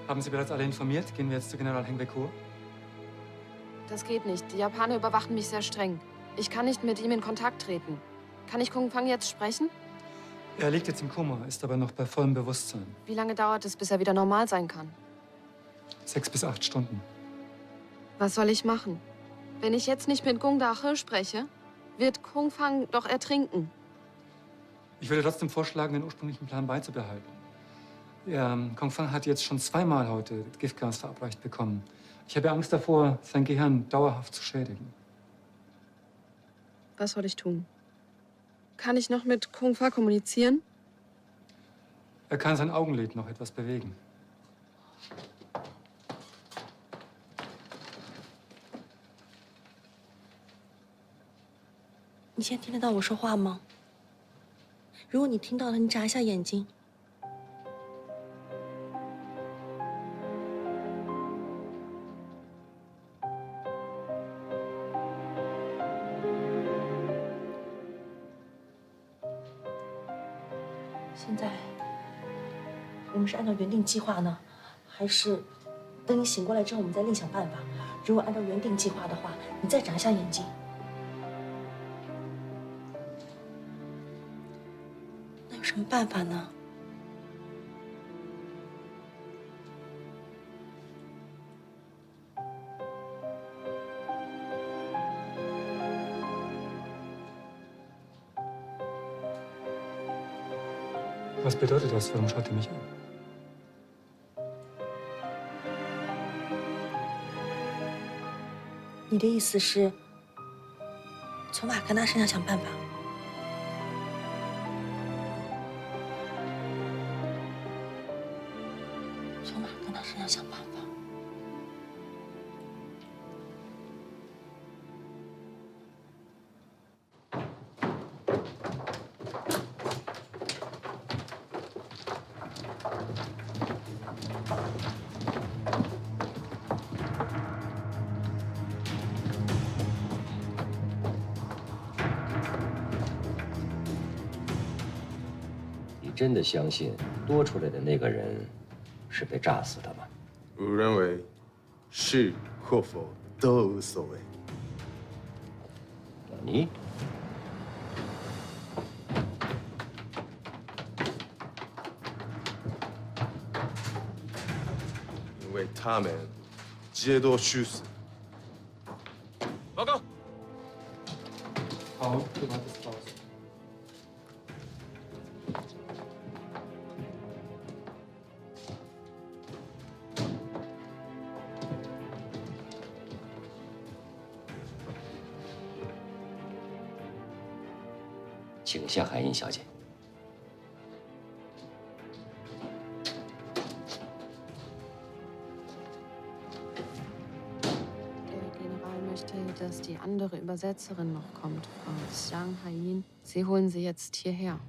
Haben Sie bereits alle informiert? Gehen wir jetzt zu General Heng Baekoor? Das geht nicht. Die Japaner überwachen mich sehr streng. Ich kann nicht mit ihm in Kontakt treten. Kann ich Kung Fang jetzt sprechen? Er liegt jetzt im Koma, ist aber noch bei vollem Bewusstsein. Wie lange dauert es, bis er wieder normal sein kann? 6 bis 8 Stunden. Was soll ich machen? Wenn ich jetzt nicht mit Gung Da-he spreche, wird Kung Fang doch ertrinken. Ich würde trotzdem vorschlagen, den ursprünglichen Plan beizubehalten. Ja, Kung Fang hat jetzt schon zweimal heute Giftgas verabreicht bekommen. Ich habe Angst davor, sein Gehirn dauerhaft zu schädigen. Was soll ich tun? Kann ich noch mit Kung Fa kommunizieren? Er kann sein Augenlid noch etwas bewegen.你现在听得到我说话吗？如果你听到了，你眨一下眼睛。现在我们是按照原定计划呢，还是等你醒过来之后我们再另想办法？如果按照原定计划的话，你再眨一下眼睛。 有什么办法呢？Was bedeutet das? Warum schaut ihr mich an? 你的意思是从瓦格纳身上想办法？ 从瓦格纳身上想办法。你真的相信多出来的那个人是被炸死的吗？ 我认为是或否都无所谓。你因为他们皆都虚死。报告。好，du wartest draußen。 请向海因小姐。 Der General möchte, dass die andere Übersetzerin noch kommt, Frau Xiang Haiyin. Sie holen sie jetzt hierher.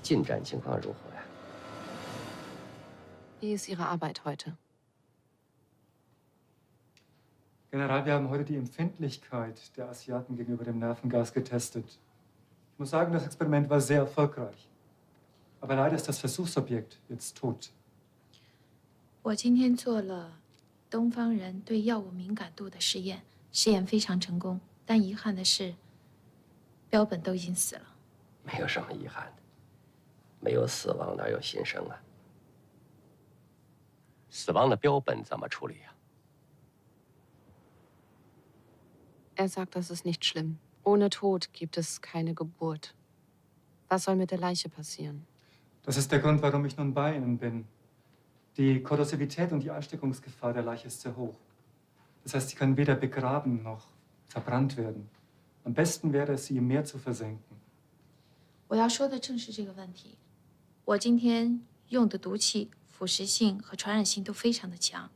进展情况如何呀？ Wie ist Ihre Arbeit heute? General, wir haben heute die Empfindlichkeit der Asiaten gegenüber dem Nervengas getestet. Ich muss sagen, das Experiment war sehr erfolgreich. Aber leider ist das Versuchsobjekt jetzt tot. 我今天做了东方人对药物敏感度的实验，实验非常成功。但遗憾的是，标本都已经死了。没有什么遗憾的，没有死亡哪有新生啊？死亡的标本怎么处理呀？ Er sagt, das ist nicht schlimm. Ohne Tod gibt es keine Geburt. Was soll mit der Leiche passieren? Das ist der Grund, warum ich nun bei Ihnen bin. Die Korrosivität und die Ansteckungsgefahr der Leiche ist sehr hoch. Das heißt, sie kann weder begraben noch verbrannt werden. Am besten wäre es, sie im Meer zu versenken. 我要说的正是这个问题。我今天用的毒气腐蚀性和传染性都非常的强，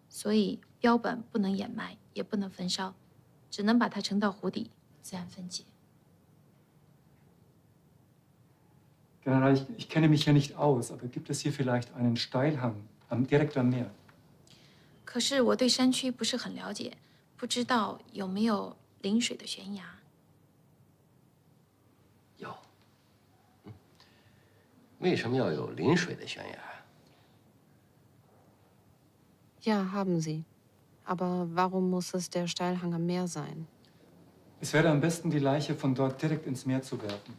所以标本不能掩埋，也不能焚烧，只能把它沉到湖底自然分解。 General, ich kenne mich hier nicht aus, aber gibt es hier vielleicht einen Steilhang direkt am Meer? 可是我对山区不是很了解，不知道有没有临水的悬崖。有。为什么要有临水的悬崖？ Ja, haben sie. Aber warum muss es der Steilhang am Meer sein? Es wäre am besten, die Leiche von dort direkt ins Meer zu werfen.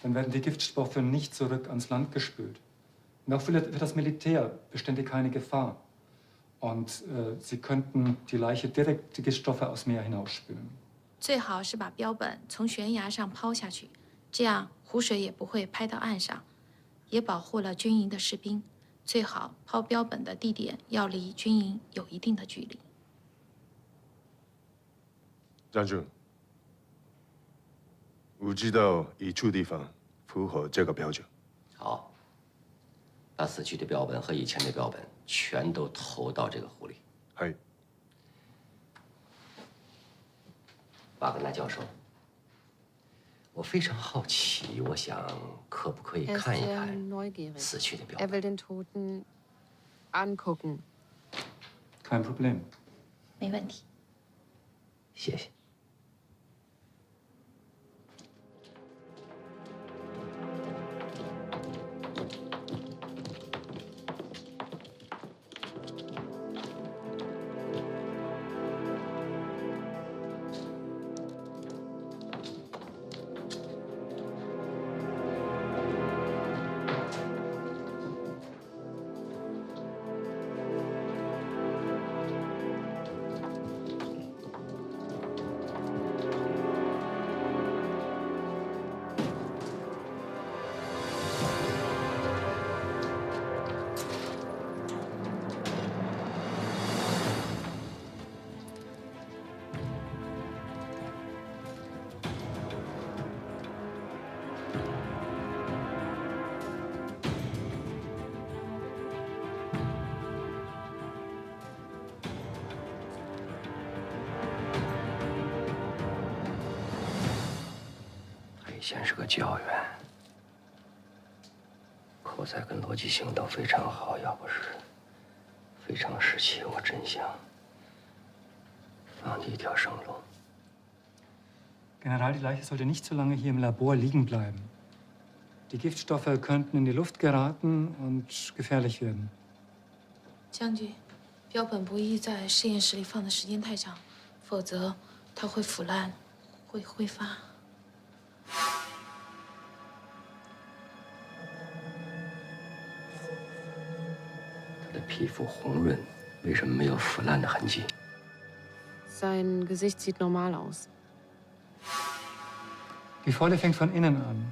Dann werden die Giftstoffe nicht zurück ans Land gespült. Und auch für das Militär bestände keine Gefahr. Und sie könnten die Leiche direkt die Giftstoffe aus Meer hinausspülen. 最好是把标本从悬崖上抛下去，这样湖水也不会拍到岸上，也保护了军营的士兵。最好抛标本的地点要离军营有一定的距离。将军，我知道一处地方符合这个标准。好，把死去的标本和以前的标本全都投到这个湖里。係。瓦格纳教授，我非常好奇，我想可不可以 Er ist 看一 sehr 看 neugierig. 死去的标 Er 本？ will den Toten angucken. Kein Problem. 没问题。谢谢。 以前是个教员，口才跟逻辑性都非常好，要不是非常时期，我真想放你一条生路。 General, die Leiche sollte nicht so lange hier im Labor liegen bleiben. Die Giftstoffe könnten in die Luft geraten und gefährlich werden. 将军，标本不宜在实验室里放的时间太长，否则它会腐烂，会挥发。 他的皮肤红润，为什么没有腐烂的痕迹？ Sein Gesicht sieht normal aus. Die Faule fängt von innen an.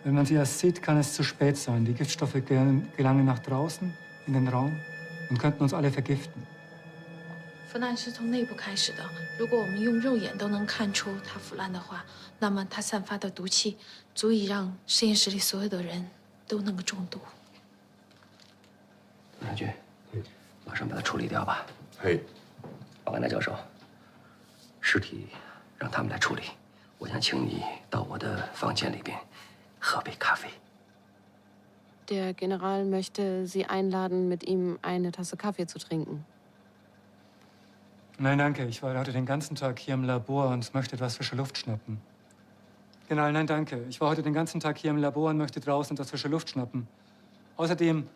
Wenn man sie erst sieht, kann es zu spät sein. Die Giftstoffe gelangen nach draußen, in den Raum und könnten uns alle vergiften. 腐烂是从内部开始的。如果我们用肉眼都能看出它腐烂的话，那么它散发的毒气足以让实验室里所有的人都能够中毒。董将军，马上把它处理掉吧。嘿，瓦格纳教授，尸体让他们来处理。我想请你到我的房间里边喝杯咖啡。Der General möchte Sie einladen, mit ihm eine Tasse Kaffee zu trinken. Nein, danke. Ich war heute den ganzen Tag hier im Labor und möchte etwas frische Luft schnappen. General, nein, danke. Ich war heute den ganzen Tag hier im Labor und möchte draußen etwas frische Luft schnappen. Außerdem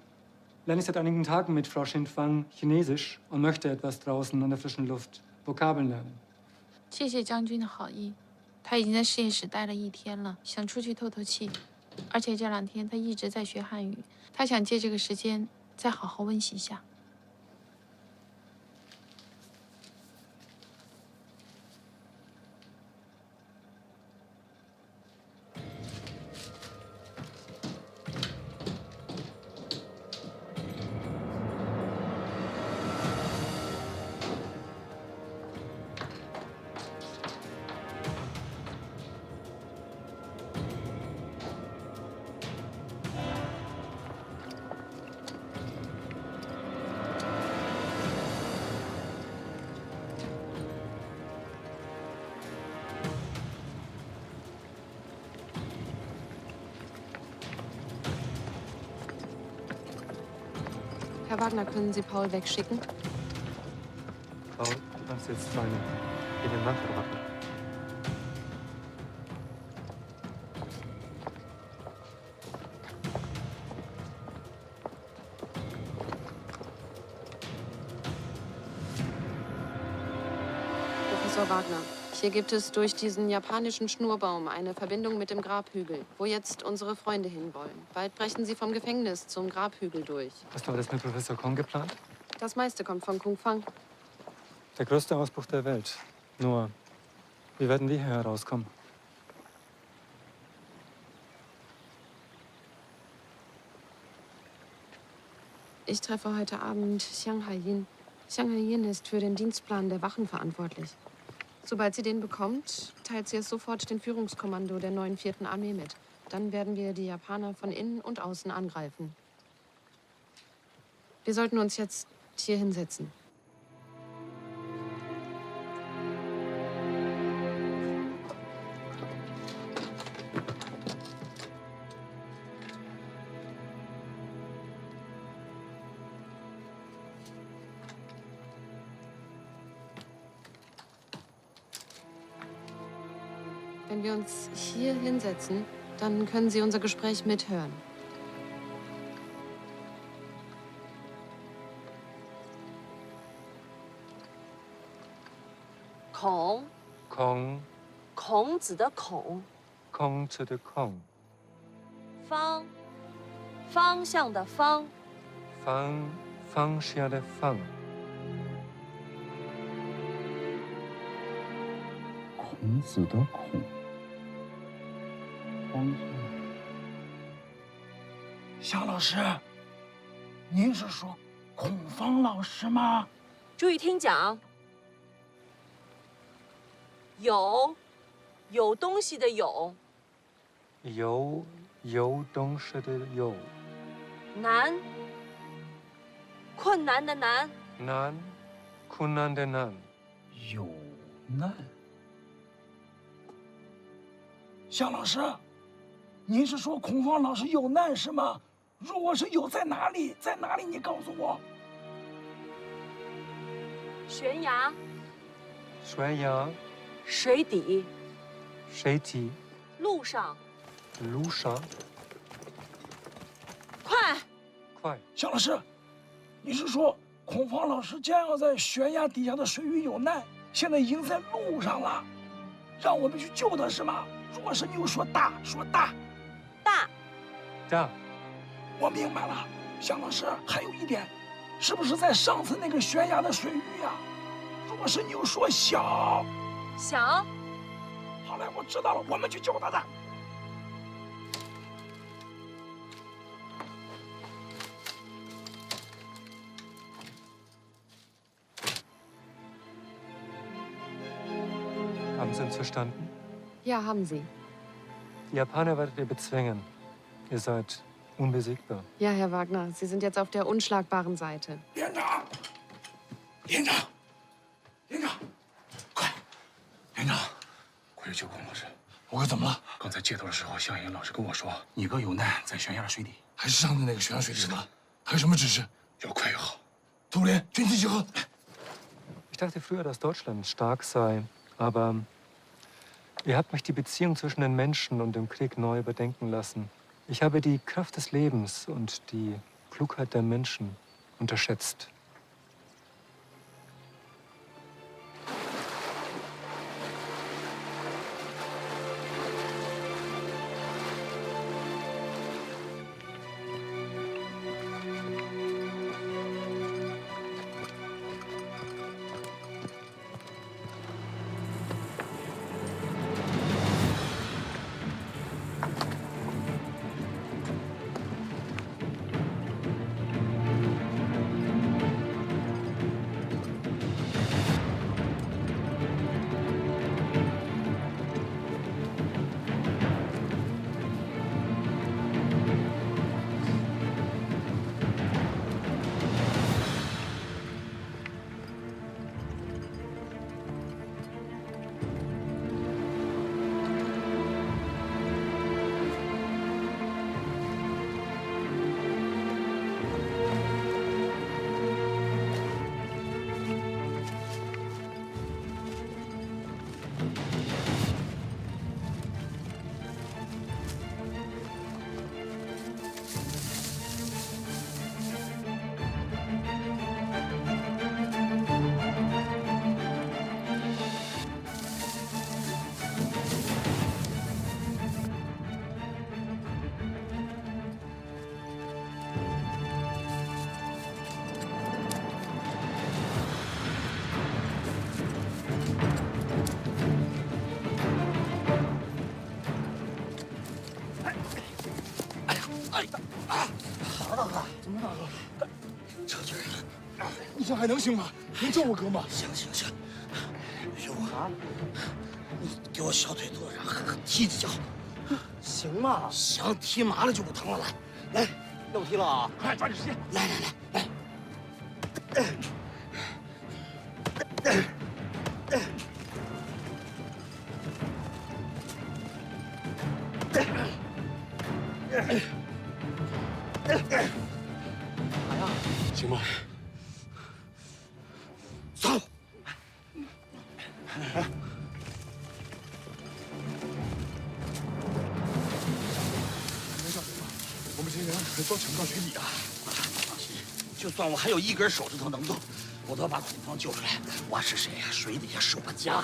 lerne ich seit einigen Tagen mit Frau Xinfang Chinesisch und möchte etwas draußen an der frischen Luft Vokabeln lernen. 谢谢将军的好意。他已经在实验室待了1天了，想出去透透气。而且这2天他一直在学汉语，他想借这个时间再好好温习一下。 Herr Wagner, können Sie Paul wegschicken? Paul, du kannst jetzt in den Mann verraten. Professor Wagner, hier gibt es durch diesen japanischen Schnurbaum eine Verbindung mit dem Grabhügel, wo jetzt unsere Freunde hinwollen. Bald brechen sie vom Gefängnis zum Grabhügel durch. Hast du alles mit Professor Kong geplant? Das meiste kommt von Kung Fang. Der größte Ausbruch der Welt. Nur, wie werden wir hier herauskommen? Ich treffe heute Abend Xiang Haiyin. Xiang Haiyin ist für den Dienstplan der Wachen verantwortlich. Sobald sie den bekommt, teilt sie es sofort dem Führungskommando der neuen 4. Armee mit. Dann werden wir die Japaner von innen und außen angreifen. Wir sollten uns jetzt hier hinsetzen. Wenn wir uns hier hinsetzen, dann können Sie unser Gespräch mithören. Kong. Kong. 孔子的孔。孔子的孔。方。方向的方。方向的方。孔子的孔。 夏老师，您是说孔方老师吗？注意听讲。有东西的有。有东西的有。难。困难的难。难，困难的难。有难。夏老师。 您是说孔方老师有难是吗？如果是有，在哪里？在哪里？你告诉我。悬崖。悬崖。水底。水底。路上。路上。快！夏老师，你是说孔方老师将要在悬崖底下的水域有难，现在已经在路上了，让我们去救他是吗？如果是你又说大，说大。 大，我明白了，夏老师，还有一点，是不是在上次那个悬崖的水域呀？如果是你又说小，小，好嘞，我知道了，我们去救他的。Haben Sie uns verstanden? Ja, haben Sie. Die Japaner werdet ihr bezwingen. Ihr seid unbesiegbar. Ja, Herr Wagner, Sie sind jetzt auf der unschlagbaren Seite. 连长，连长，连长，快！连长，快去救孔老师！我哥怎么了？刚才接头的时候，向颖老师跟我说，你哥有难，在悬崖的水底。还是上次那个悬崖水池吗？还有什么指示？越快越好。图连，军机集合。Ich dachte früher, dass Deutschland stark sei, aber ihr habt mich die Beziehung zwischen den Menschen und dem Krieg neu überdenken lassen. Ich habe die Kraft des Lebens und die Klugheit der Menschen unterschätzt.你这还能行吗？能救我哥吗？行，兄啊，你给我小腿肚子上踢几脚，行吗？行，踢麻了就不疼了。来，又踢了啊！快抓紧时间！来，行吗？走。我们这些人可都沉不到水底啊！放心，就算我还有一根手指头能动，我都要把孔方救出来。我是谁呀？水底下是我家。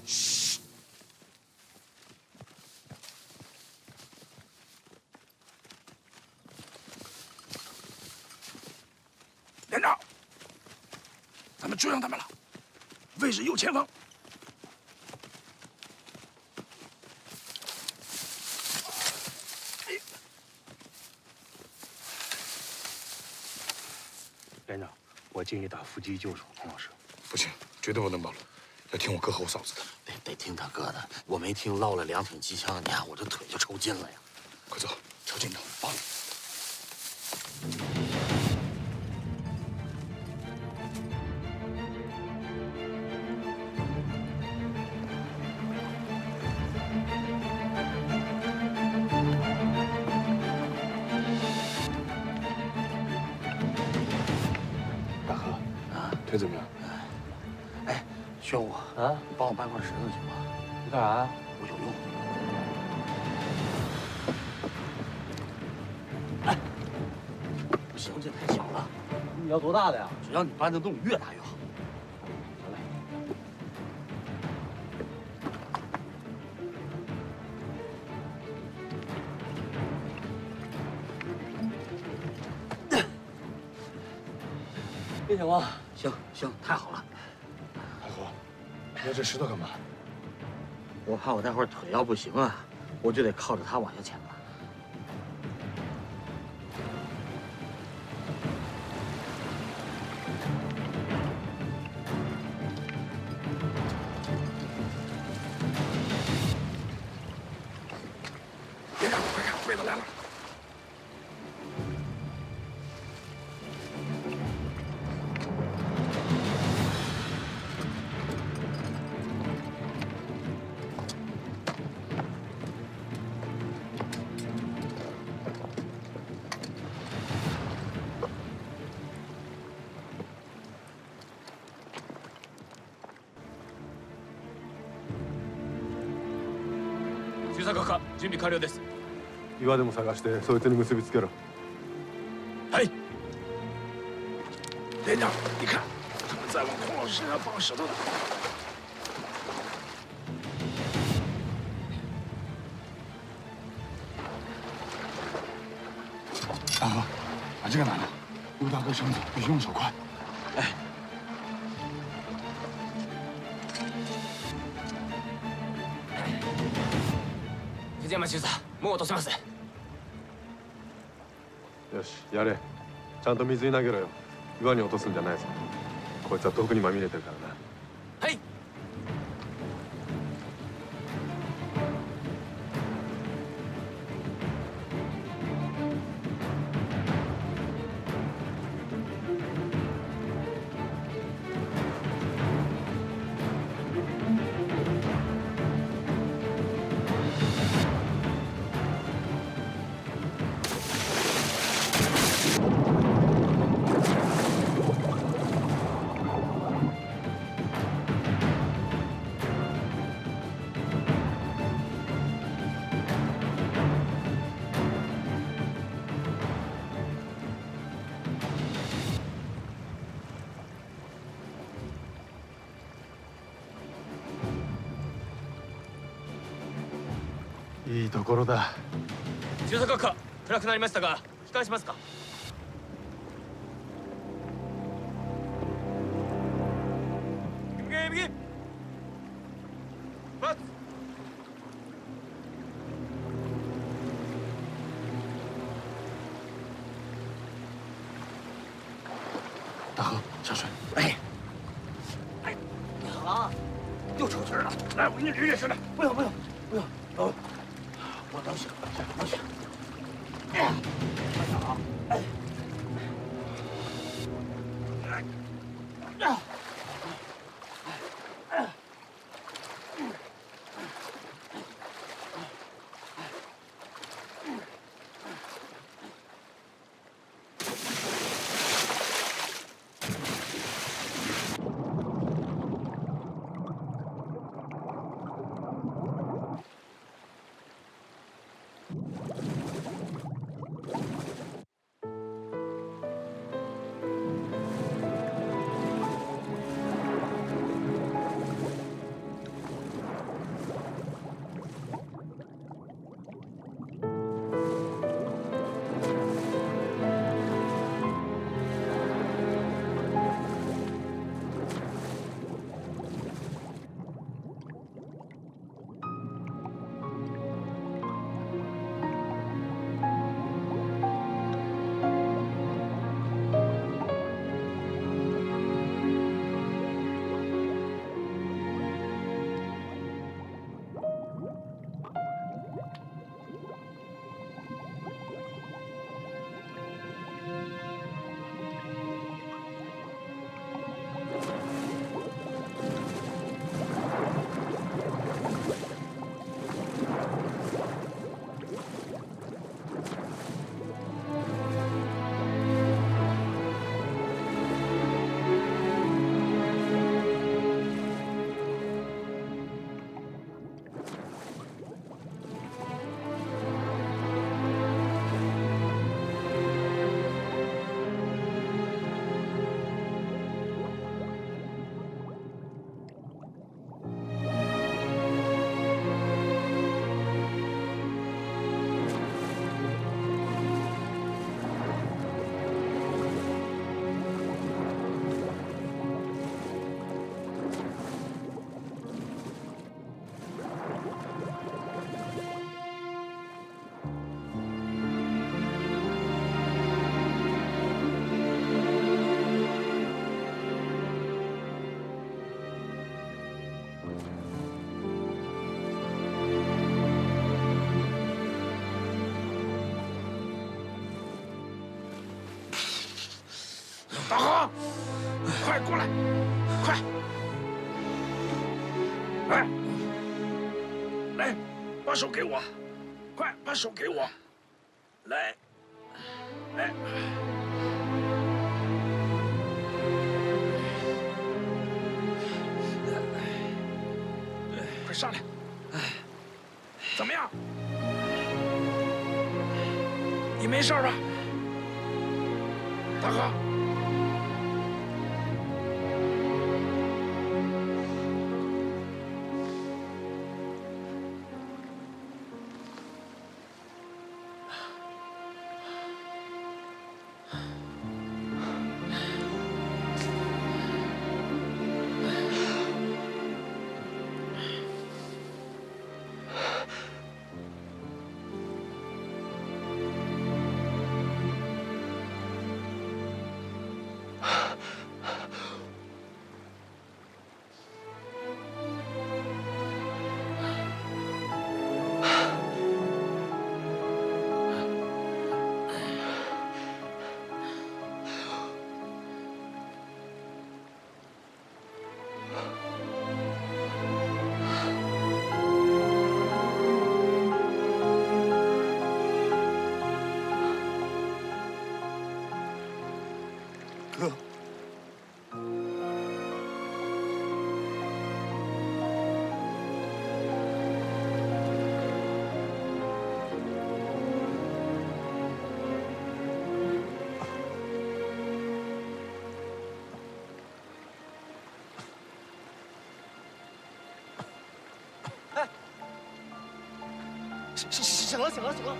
嘘。连长，咱们追上他们了。位置右前方。连长，我尽力打伏击救出孔老师。不行，绝对不能保留，要听我哥和我嫂子的。得听他哥的。我没听落了2挺机枪，你看我这腿就抽筋了呀。快走，瞧镜头，放。腿怎么样？哎，兄我啊，你帮我搬块石头行吗？你干啥？我有用。哎，不行，这太小了。你要多大的呀？只要你搬得动，越大越好。这行吗？行，太好了。海河，你要这石头干嘛？我怕我待会儿腿要不行啊，我就得靠着它往下潜了。连长，快看，妹子来了！坂課準備完了です。岩でも探してそいつに結びつけろ。はい。连长，你看，他们在往孔老师身上放石头呢。大哥，把这个拿着，陆大哥绳子必须用手快。哎。藤山中佐、もう落とせます。よし、やれ。ちゃんと水に投げろよ。岩に落とすんじゃないぞ。こいつは毒にまみれてるからな。はい。いいところだ。中佐閣下、暗くなりましたが、帰還しますか。右。バツ。大河，下水。哎，好，又抽筋了。来，我给你捋捋舌头。不用，我能行。哎呀，慢点啊！哎。大河，快过来，快！来，把手给我，快把手给我，来，快上来！怎么样？没事吧？大哥。哥，醒了，醒了，醒了！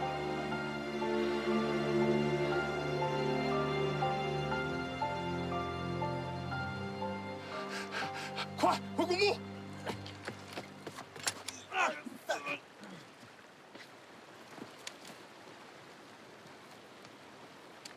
快回公墓！